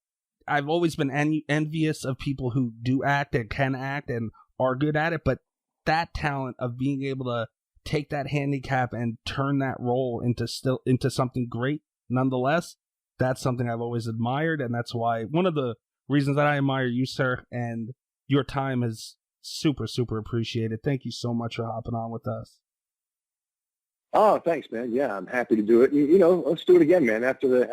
I've always been envious of people who do act and can act and are good at it. But that talent of being able to take that handicap and turn that role into something great, nonetheless, that's something I've always admired. And that's why one of the reasons that I admire you, sir, and your time is super, super appreciated. Thank you so much for hopping on with us. Oh, thanks, man. Yeah, I'm happy to do it. Let's do it again, man. After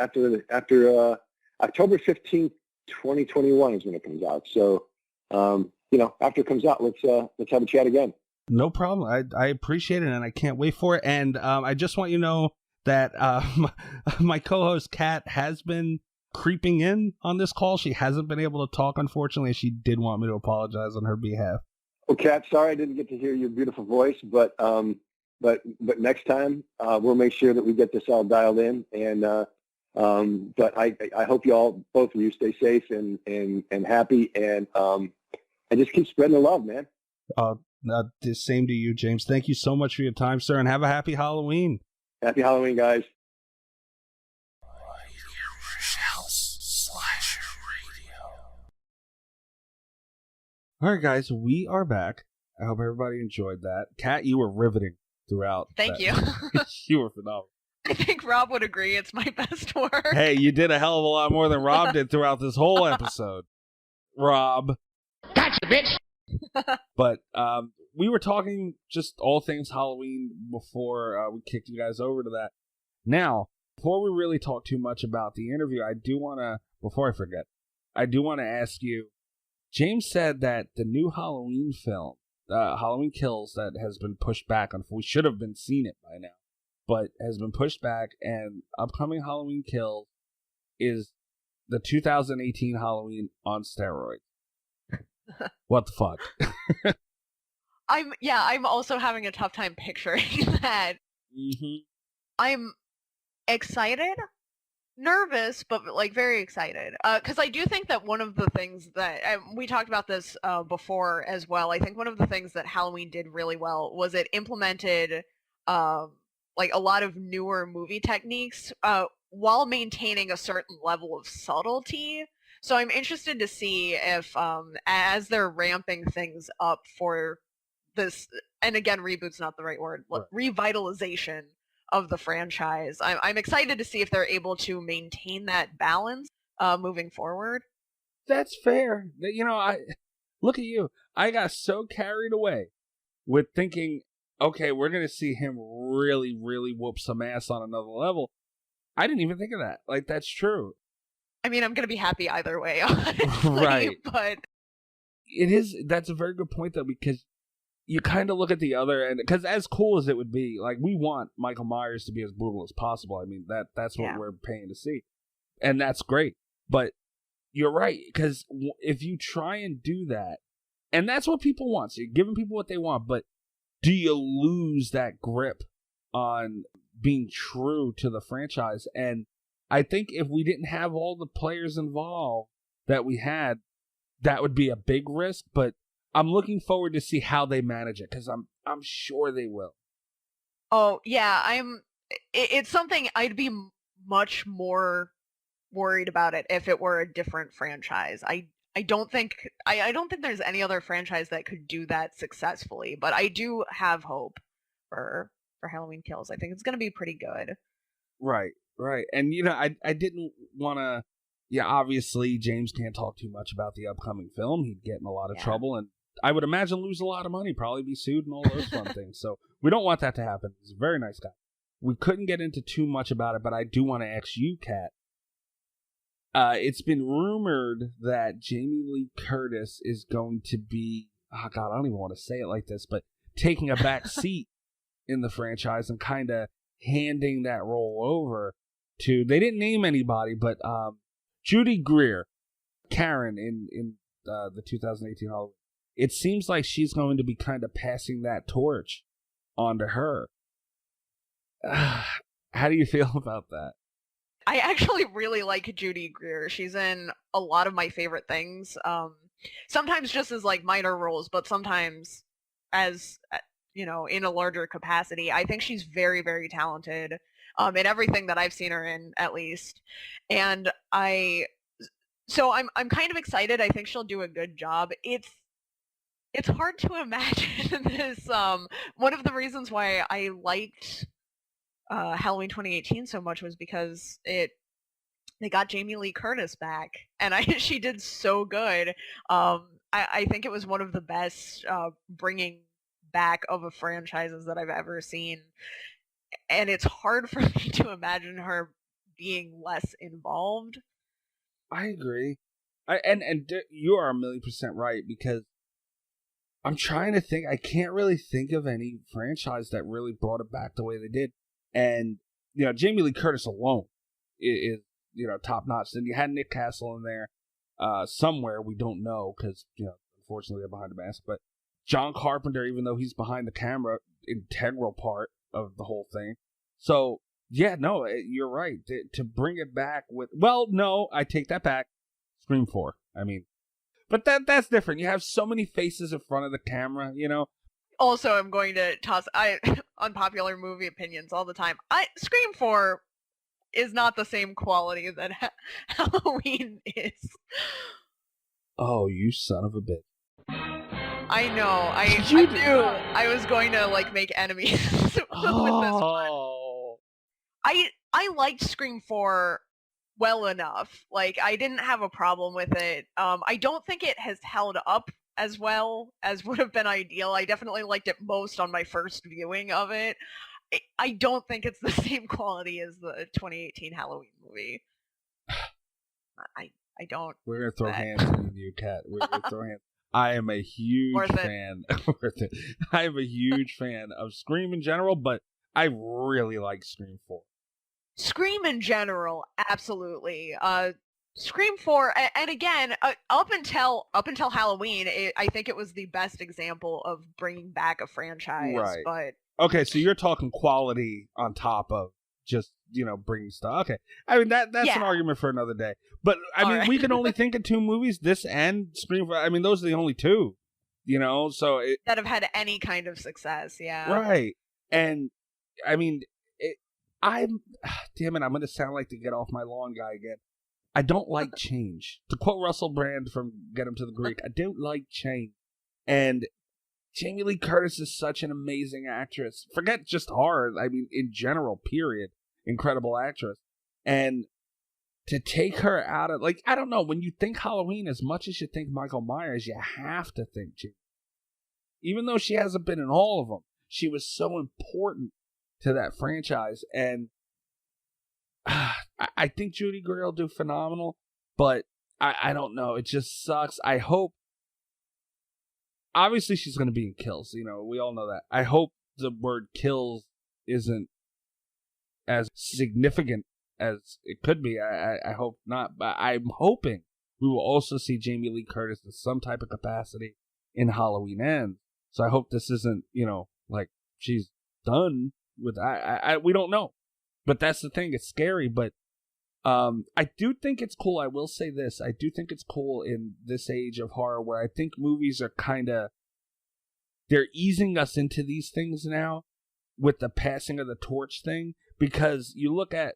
October 15th, 2021 is when it comes out. So, after it comes out, let's have a chat again. No problem. I appreciate it, and I can't wait for it. And I just want you to know that my co-host Cat has been creeping in on this call. She hasn't been able to talk, unfortunately. She did want me to apologize on her behalf. Well, Cat, sorry I didn't get to hear your beautiful voice, but next time we'll make sure that we get this all dialed in. And but I hope you all, both of you, stay safe and happy, and just keep spreading the love, man. The same to you, James. Thank you so much for your time, sir, and have a happy Halloween. Happy Halloween, guys. All right, guys, we are back. I hope everybody enjoyed that. Kat, you were riveting throughout. Thank you. You were phenomenal. I think Rob would agree it's my best work. Hey, you did a hell of a lot more than Rob did throughout this whole episode. Rob. Gotcha, bitch! But we were talking just all things Halloween before we kicked you guys over to that. Now, before we really talk too much about the interview, before I forget, I do want to ask you, James said that the new Halloween film, Halloween Kills, that has been pushed back, we should have been seeing it by now, but has been pushed back, and upcoming Halloween Kills is the 2018 Halloween on steroids. What the fuck? I'm also having a tough time picturing that. Mm-hmm. I'm excited, nervous, but very excited. Because I do think that one of the things that we talked about this before as well. I think one of the things that Halloween did really well was it implemented a lot of newer movie techniques while maintaining a certain level of subtlety. So I'm interested to see if, as they're ramping things up for this, and again, reboot's not the right word, right. Revitalization of the franchise. I'm excited to see if they're able to maintain that balance moving forward. That's fair. I look at you. I got so carried away with thinking, okay, we're going to see him really, really whoop some ass on another level. I didn't even think of that. Like, that's true. I mean, I'm going to be happy either way, honestly, Right. But that's a very good point, though, because you kind of look at the other end, because as cool as it would be, like, we want Michael Myers to be as brutal as possible. I mean, that's what we're paying to see. And that's great. But you're right, because if you try and do that, and that's what people want, so you're giving people what they want, but do you lose that grip on being true to the franchise? And I think if we didn't have all the players involved that we had, that would be a big risk, but I'm looking forward to see how they manage it, because I'm sure they will. Oh, yeah, it's something I'd be much more worried about it if it were a different franchise. I don't think there's any other franchise that could do that successfully, but I do have hope for Halloween Kills. I think it's going to be pretty good. Right. And I didn't want to. Yeah, obviously James can't talk too much about the upcoming film. He'd get in a lot of trouble, and I would imagine lose a lot of money, probably be sued and all those fun things. So we don't want that to happen. He's a very nice guy. We couldn't get into too much about it, but I do want to ask you, Kat. It's been rumored that Jamie Lee Curtis is going to be, oh God, I don't even want to say it like this, but taking a back seat in the franchise and kind of handing that role over to, they didn't name anybody, but Judy Greer, Karen in the 2018 Halloween. It seems like she's going to be kind of passing that torch onto her. How do you feel about that? I actually really like Judy Greer. She's in a lot of my favorite things. Sometimes just as like minor roles, but sometimes as in a larger capacity. I think she's very, very talented in everything that I've seen her in, at least. And I'm kind of excited. I think she'll do a good job. It's hard to imagine this. One of the reasons why I liked Halloween 2018 so much was because they got Jamie Lee Curtis back, and she did so good. I think it was one of the best bringing back of a franchises that I've ever seen, and it's hard for me to imagine her being less involved. I agree. And you are 1,000,000% right, because I'm trying to think. I can't really think of any franchise that really brought it back the way they did. And, Jamie Lee Curtis alone is top notch. Then you had Nick Castle in there somewhere. We don't know because, unfortunately they're behind the mask. But John Carpenter, even though he's behind the camera, integral part of the whole thing. So, yeah, no, you're right. To bring it back with, well, no, I take that back. Scream 4. I mean, but that's different. You have so many faces in front of the camera, Also, I'm going to toss unpopular movie opinions all the time. Scream 4 is not the same quality that Halloween is. Oh, you son of a bitch. I know. I knew I was going to make enemies with this one. I liked Scream 4 well enough. I didn't have a problem with it. I don't think it has held up as well as would have been ideal. I definitely liked it most on my first viewing of it. I don't think it's the same quality as the 2018 Halloween movie. I don't. We're going to throw hands on you, Kat. We're going to throw hands. I am a huge fan. I am a huge fan of Scream in general, but I really like Scream 4. Scream in general, absolutely. Scream 4, and again, up until Halloween, I think it was the best example of bringing back a franchise. Right. But okay, so you're talking quality on top of just bringing stuff. Okay, I mean that's an argument for another day. But I mean, we can only think of 2 movies, this and Scream 4. I mean, those are the only 2. So that have had any kind of success. Yeah. Right, and I mean, damn it, I'm going to sound like the get off my lawn guy again. I don't like change. To quote Russell Brand from Get Him to the Greek, I don't like change. And Jamie Lee Curtis is such an amazing actress. Forget just horror. I mean, in general, period. Incredible actress. And to take her out of, like, I don't know, when you think Halloween, as much as you think Michael Myers, you have to think Jamie. Even though she hasn't been in all of them, she was so important to that franchise. And I think Judy Greer will do phenomenal, but I don't know. It just sucks. I hope, obviously she's going to be in Kills. You know, we all know that. I hope the word Kills isn't as significant as it could be. I hope not, but I'm hoping we will also see Jamie Lee Curtis in some type of capacity in Halloween Ends. So I hope this isn't, you know, like she's done with. We don't know, but that's the thing. It's scary, but I do think it's cool. I will say this: I do think it's cool in this age of horror where I think movies are they're easing us into these things now with the passing of the torch thing. Because you look at,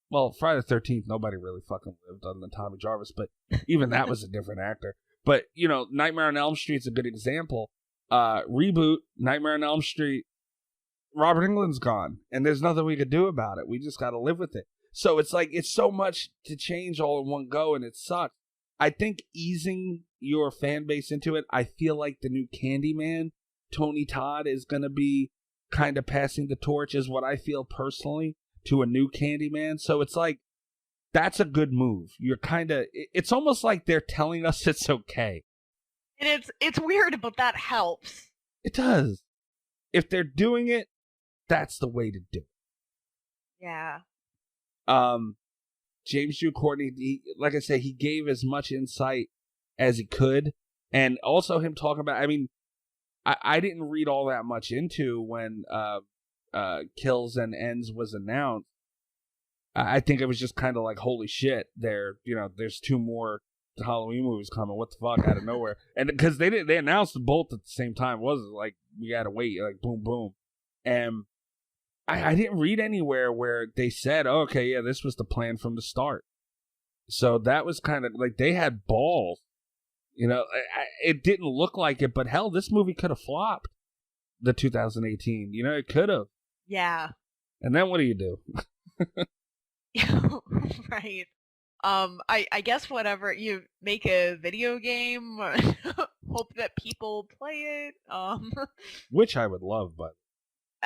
well, Friday the 13th, nobody really fucking lived other than Tommy Jarvis, but even that was a different actor. But, you know, Nightmare on Elm Street's a good example. Reboot, Nightmare on Elm Street, Robert Englund's gone, and there's nothing we could do about it. We just got to live with it. So it's like, it's so much to change all in one go, and it sucks. I think easing your fan base into it, I feel like the new Candyman, Tony Todd, is going to be kind of passing the torch, is what I feel personally, to a new Candyman. So it's like, that's a good move. You're kind of, it's almost like they're telling us it's okay. And it's weird, but that helps. It does. If they're doing it, that's the way to do it. Yeah. James Jude Courtney, like I said, he gave as much insight as he could. And also him talking about, I mean, I didn't read all that much into when Kills and Ends was announced. I think it was just kind of like, holy shit, there's 2 more Halloween movies coming. What the fuck, out of nowhere? And because they announced both at the same time. It wasn't like we had to wait, like boom, boom. And I didn't read anywhere where they said, oh, okay, yeah, this was the plan from the start. So that was kind of like, they had balls. You know, it didn't look like it, but hell, this movie could have flopped, the 2018. You know, it could have. Yeah. And then what do you do? Right. I guess whatever, you make a video game, hope that people play it. Which I would love, but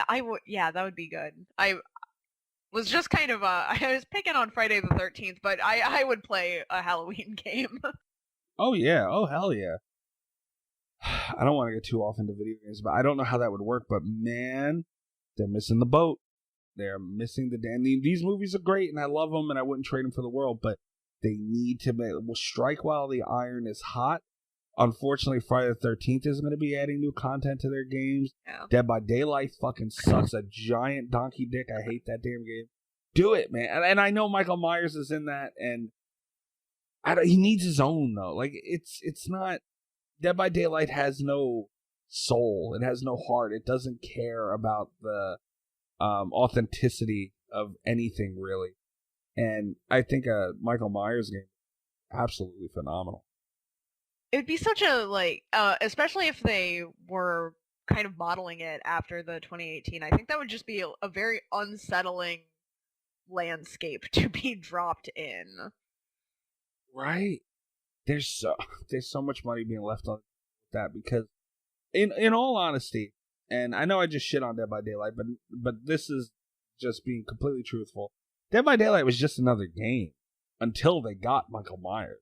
I would, yeah, that would be good. I was just kind of, I was picking on Friday the 13th, but I would play a Halloween game. Oh, yeah. Oh, hell yeah. I don't want to get too off into video games, but I don't know how that would work. But, man, they're missing the boat. They're missing the damn. These movies are great, and I love them, and I wouldn't trade them for the world. But they need to strike while the iron is hot. Unfortunately, Friday the 13th is going to be adding new content to their games. Yeah. Dead by Daylight fucking sucks. A giant donkey dick. I hate that damn game. Do it, man. And I know Michael Myers is in that, and he needs his own, though. Like, it's not... Dead by Daylight has no soul. It has no heart. It doesn't care about the authenticity of anything, really. And I think a Michael Myers game is absolutely phenomenal. It would be such a, like, especially if they were kind of modeling it after the 2018, I think that would just be a very unsettling landscape to be dropped in. Right. There's so much money being left on that, because in all honesty, and I know I just shit on Dead by Daylight, but this is just being completely truthful. Dead by Daylight was just another game until they got Michael Myers.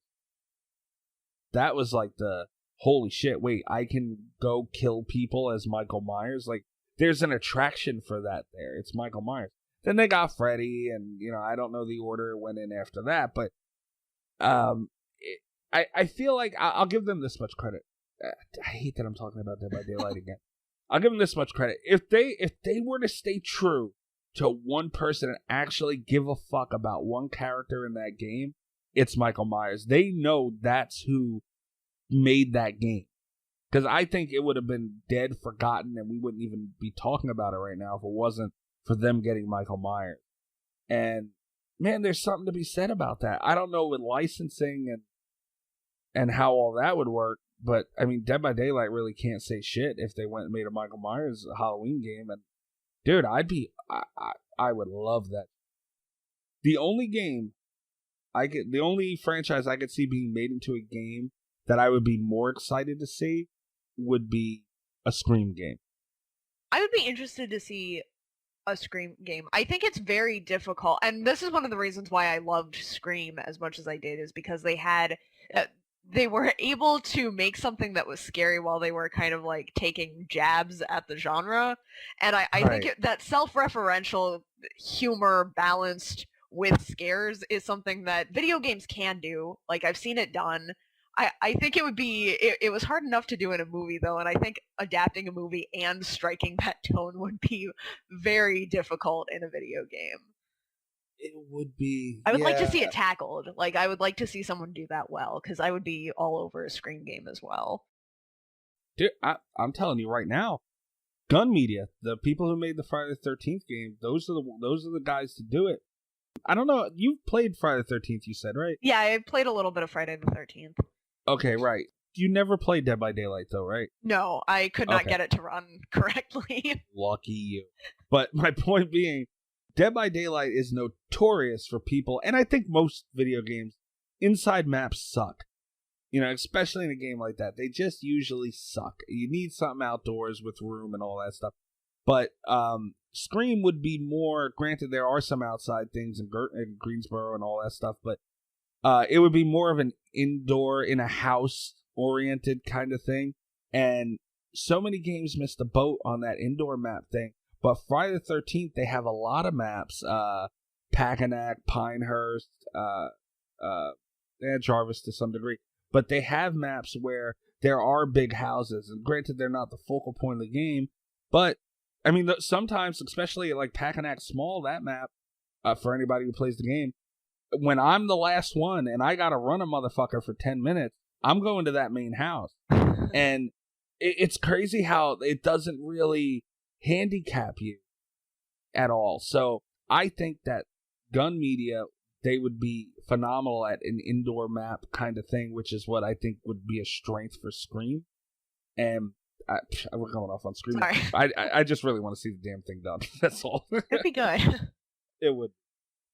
That was like the holy shit, wait, I can go kill people as Michael Myers? Like, there's an attraction for that there. It's Michael Myers. Then they got Freddy, and, you know, I don't know the order it went in after that, but I feel like I'll give them this much credit. I hate that I'm talking about Dead by Daylight again. I'll give them this much credit. If they were to stay true to one person and actually give a fuck about one character in that game, it's Michael Myers. They know that's who made that game. Because I think it would have been dead, forgotten, and we wouldn't even be talking about it right now if it wasn't for them getting Michael Myers. And, man, there's something to be said about that. I don't know with licensing and how all that would work, But I mean, Dead by Daylight really can't say shit if they went and made a Michael Myers Halloween game. And dude, I would love that. The only franchise I could see being made into a game that I would be more excited to see would be a Scream game. I would be interested to see a Scream game. I think it's very difficult, and this is one of the reasons why I loved Scream as much as I did, is because they were able to make something that was scary while they were kind of like taking jabs at the genre. And I think that self-referential humor balanced with scares is something that video games can do. Like, I've seen it done. I think it was hard enough to do in a movie, though, and I think adapting a movie and striking that tone would be very difficult in a video game. It would be. I would like to see it tackled. Like, I would like to see someone do that well, because I would be all over a Scream game as well. Dude, I'm telling you right now, Gun Media, the people who made the Friday the 13th game, those are the guys to do it. I don't know. You've played Friday the 13th, you said, right? Yeah, I played a little bit of Friday the 13th. Okay, right. You never played Dead by Daylight, though, right? No, I could not get it to run correctly. Lucky you. But my point being, Dead by Daylight is notorious for people, and I think most video games, inside maps suck. You know, especially in a game like that. They just usually suck. You need something outdoors with room and all that stuff. But Scream would be more, granted there are some outside things in Greensboro and all that stuff, but it would be more of an indoor, in a house oriented kind of thing. And so many games missed the boat on that indoor map thing. But Friday the 13th, they have a lot of maps. Packanack, Pinehurst, and Jarvis to some degree. But they have maps where there are big houses. And granted, they're not the focal point of the game. But, I mean, sometimes, especially like Packanack Small, that map, for anybody who plays the game, when I'm the last one and I gotta run a motherfucker for 10 minutes, I'm going to that main house. And it's crazy how it doesn't really handicap you at all. So I think that Gun Media, they would be phenomenal at an indoor map kind of thing, which is what I think would be a strength for Scream. And we're going off on Scream. Sorry. I just really want to see the damn thing done. That's all. It'd be good. It would.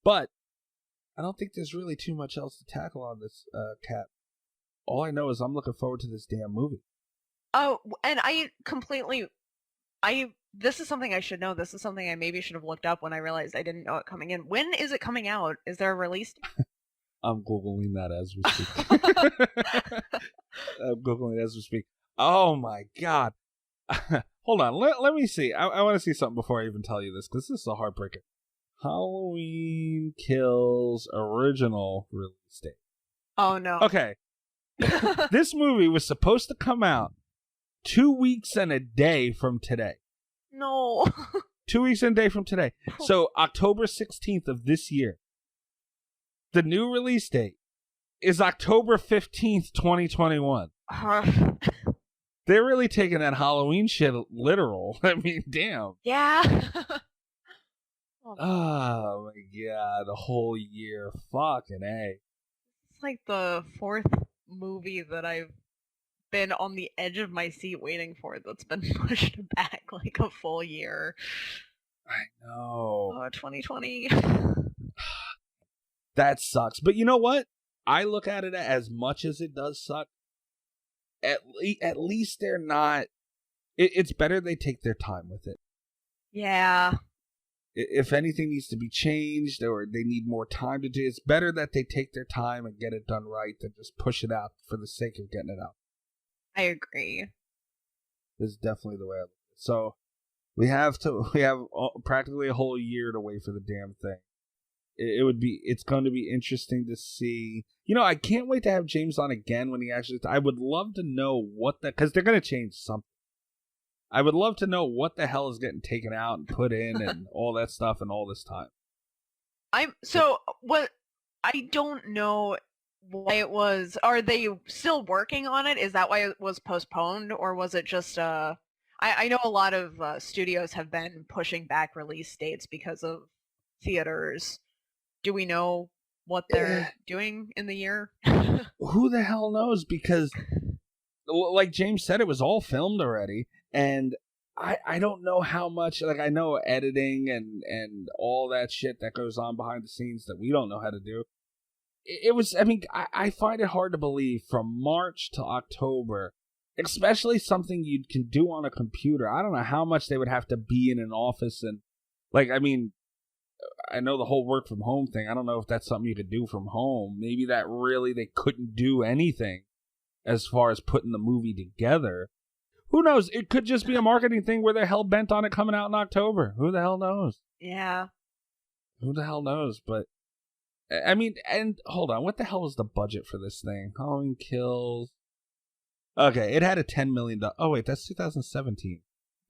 But I don't think there's really too much else to tackle on this, Cat. All I know is I'm looking forward to this damn movie. Oh, and this is something I should know. This is something I maybe should have looked up when I realized I didn't know it coming in. When is it coming out? Is there a release date? I'm Googling that as we speak. I'm Googling it as we speak. Oh my God. Hold on. Let me see. I want to see something before I even tell you this, because this is a heartbreaker. Halloween Kills original release date. Oh, no. Okay. This movie was supposed to come out 2 weeks and a day from today. No. 2 weeks and a day from today. So October 16th of this year. The new release date is October 15th, 2021. They're really taking that Halloween shit literal. I mean, damn. Yeah. Oh my God, the whole year. Fucking A. It's like the fourth movie that I've been on the edge of my seat waiting for that's been pushed back like a full year. I know. 2020. That sucks. But you know what? I look at it as much as it does suck. At least they're not. It's better they take their time with it. Yeah. If anything needs to be changed or they need more time to do, it's better that they take their time and get it done right than just push it out for the sake of getting it out. I agree. This is definitely the way I look at it. So we have practically a whole year to wait for the damn thing. It's going to be interesting to see. You know, I can't wait to have James on again when he actually. I would love to know because they're going to change something. I would love to know what the hell is getting taken out and put in and all that stuff and all this time. I don't know why it was. Are they still working on it? Is that why it was postponed, or was it just I know a lot of studios have been pushing back release dates because of theaters. Do we know what they're doing in the year? Who the hell knows? Because like James said, it was all filmed already, and I don't know how much, like, I know editing and all that shit that goes on behind the scenes that we don't know how to do. It was, I mean, I find it hard to believe from March to October, especially something you can do on a computer. I don't know how much they would have to be in an office, and, like, I mean, I know the whole work from home thing. I don't know if that's something you could do from home. Maybe that really they couldn't do anything as far as putting the movie together. Who knows? It could just be a marketing thing where they're hell-bent on it coming out in October. Who the hell knows? Yeah. Who the hell knows? But, I mean, and hold on. What the hell was the budget for this thing? Halloween Kills. Okay, it had a $10 million. Oh, wait, that's 2017.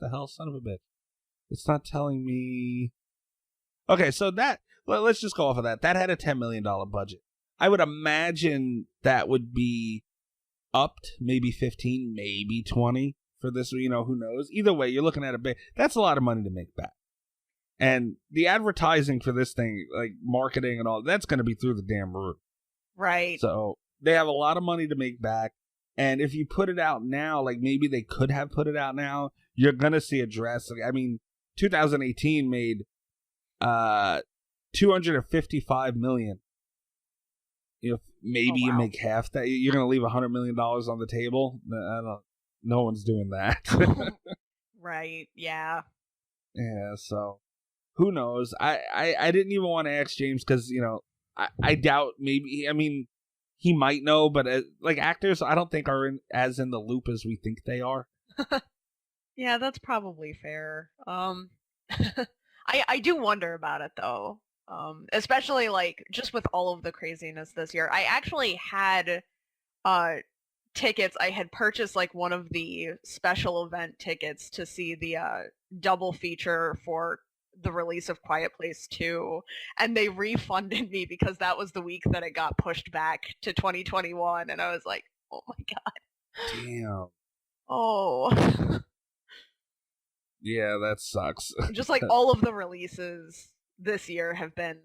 The hell, son of a bitch. It's not telling me. Okay, so that, let's just go off of that. That had a $10 million budget. I would imagine that would be upped, maybe 15, maybe 20 for this, you know, who knows? Either way, you're looking at a big, that's a lot of money to make back. And the advertising for this thing, like marketing and all, that's going to be through the damn roof. Right. So they have a lot of money to make back. And if you put it out now, like maybe they could have put it out now, you're going to see a drastic, I mean, 2018 made $255 million. You know, maybe you make half that. You're going to leave $100 million on the table. No one's doing that. Right. Yeah. Yeah. So who knows? I didn't even want to ask James because, you know, I doubt maybe. I mean, he might know, but like actors, I don't think are as in the loop as we think they are. Yeah, that's probably fair. I do wonder about it though. Especially like just with all of the craziness this year. I actually had tickets. I had purchased like one of the special event tickets to see the double feature for the release of Quiet Place 2, and they refunded me because that was the week that it got pushed back to 2021, and I was like, oh my god. Damn. Oh. Yeah, that sucks. Just like all of the releases this year have been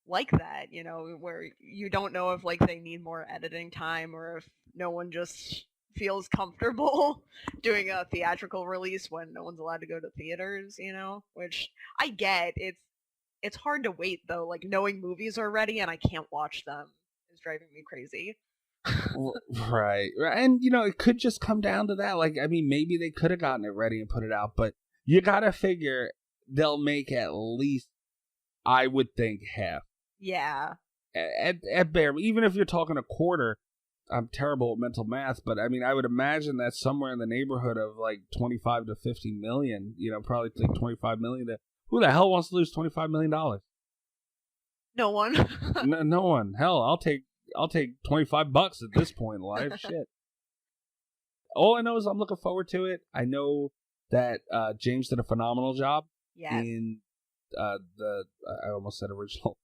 like that, you know, where you don't know if like they need more editing time or if no one just feels comfortable doing a theatrical release when no one's allowed to go to theaters, you know, which I get. It's hard to wait though, like knowing movies are ready and I can't watch them is driving me crazy. Right. And, you know, it could just come down to that. Like, I mean, maybe they could have gotten it ready and put it out, but you gotta figure they'll make at least, I would think, half. Yeah. At bare, even if you're talking a quarter, I'm terrible at mental math, but I mean, I would imagine that's somewhere in the neighborhood of like 25 to 50 million, you know, probably like 25 million. Who the hell wants to lose $25 million? No one. No one. Hell, I'll take $25 at this point in life. Shit. All I know is I'm looking forward to it. I know that James did a phenomenal job in the I almost said original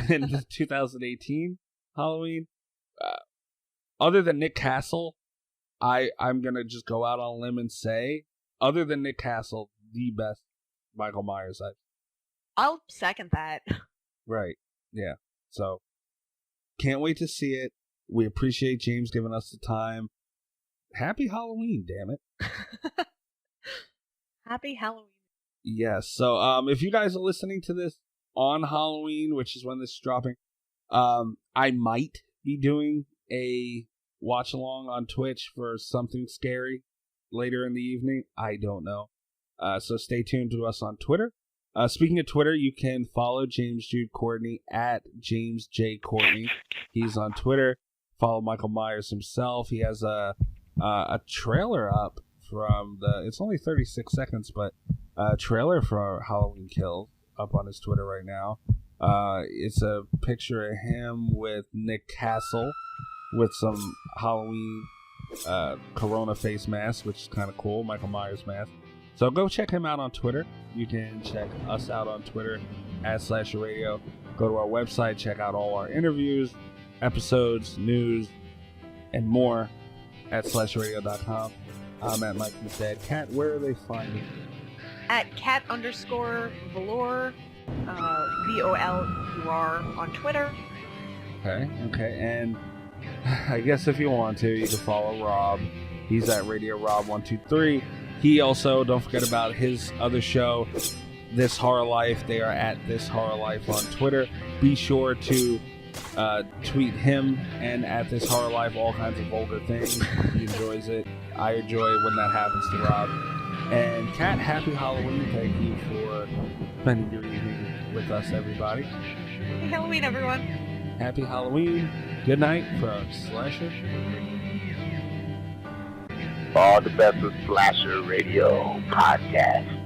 in the 2018 Halloween. Other than Nick Castle, I'm gonna just go out on a limb and say, other than Nick Castle, the best Michael Myers I'll second that. Right. Yeah. So can't wait to see it. We appreciate James giving us the time. Happy Halloween, damn it. Happy Halloween. Yes. So if you guys are listening to this on Halloween, which is when this is dropping, I might be doing a watch along on Twitch for something scary later in the evening. I don't know. So stay tuned to us on Twitter. Speaking of Twitter, you can follow James Jude Courtney at James J. Courtney. He's on Twitter. Follow Michael Myers himself. He has a trailer up from it's only 36 seconds, but a trailer for Halloween Kills up on his Twitter right now. It's a picture of him with Nick Castle with some Halloween Corona face mask, which is kind of cool, Michael Myers mask. So go check him out on Twitter. You can check us out on Twitter at Slasher Radio. Go to our website, check out all our interviews, episodes, news, and more at slasherradio.com. I'm at Mike Instead. Cat, where are they finding you? At cat_Voleur, VOLUR on Twitter. Okay. And I guess if you want to, you can follow Rob He's at Radio Rob 123. He also, don't forget about his other show, This Horror Life. They are at This Horror Life on Twitter. Be sure to tweet him and at This Horror Life all kinds of vulgar things. He enjoys it. I enjoy it when that happens to Rob. And Kat, happy Halloween. Thank you for spending your evening with us, everybody. Happy Halloween, everyone. Happy Halloween. Good night from Slasher. All the best with Slasher Radio Podcast.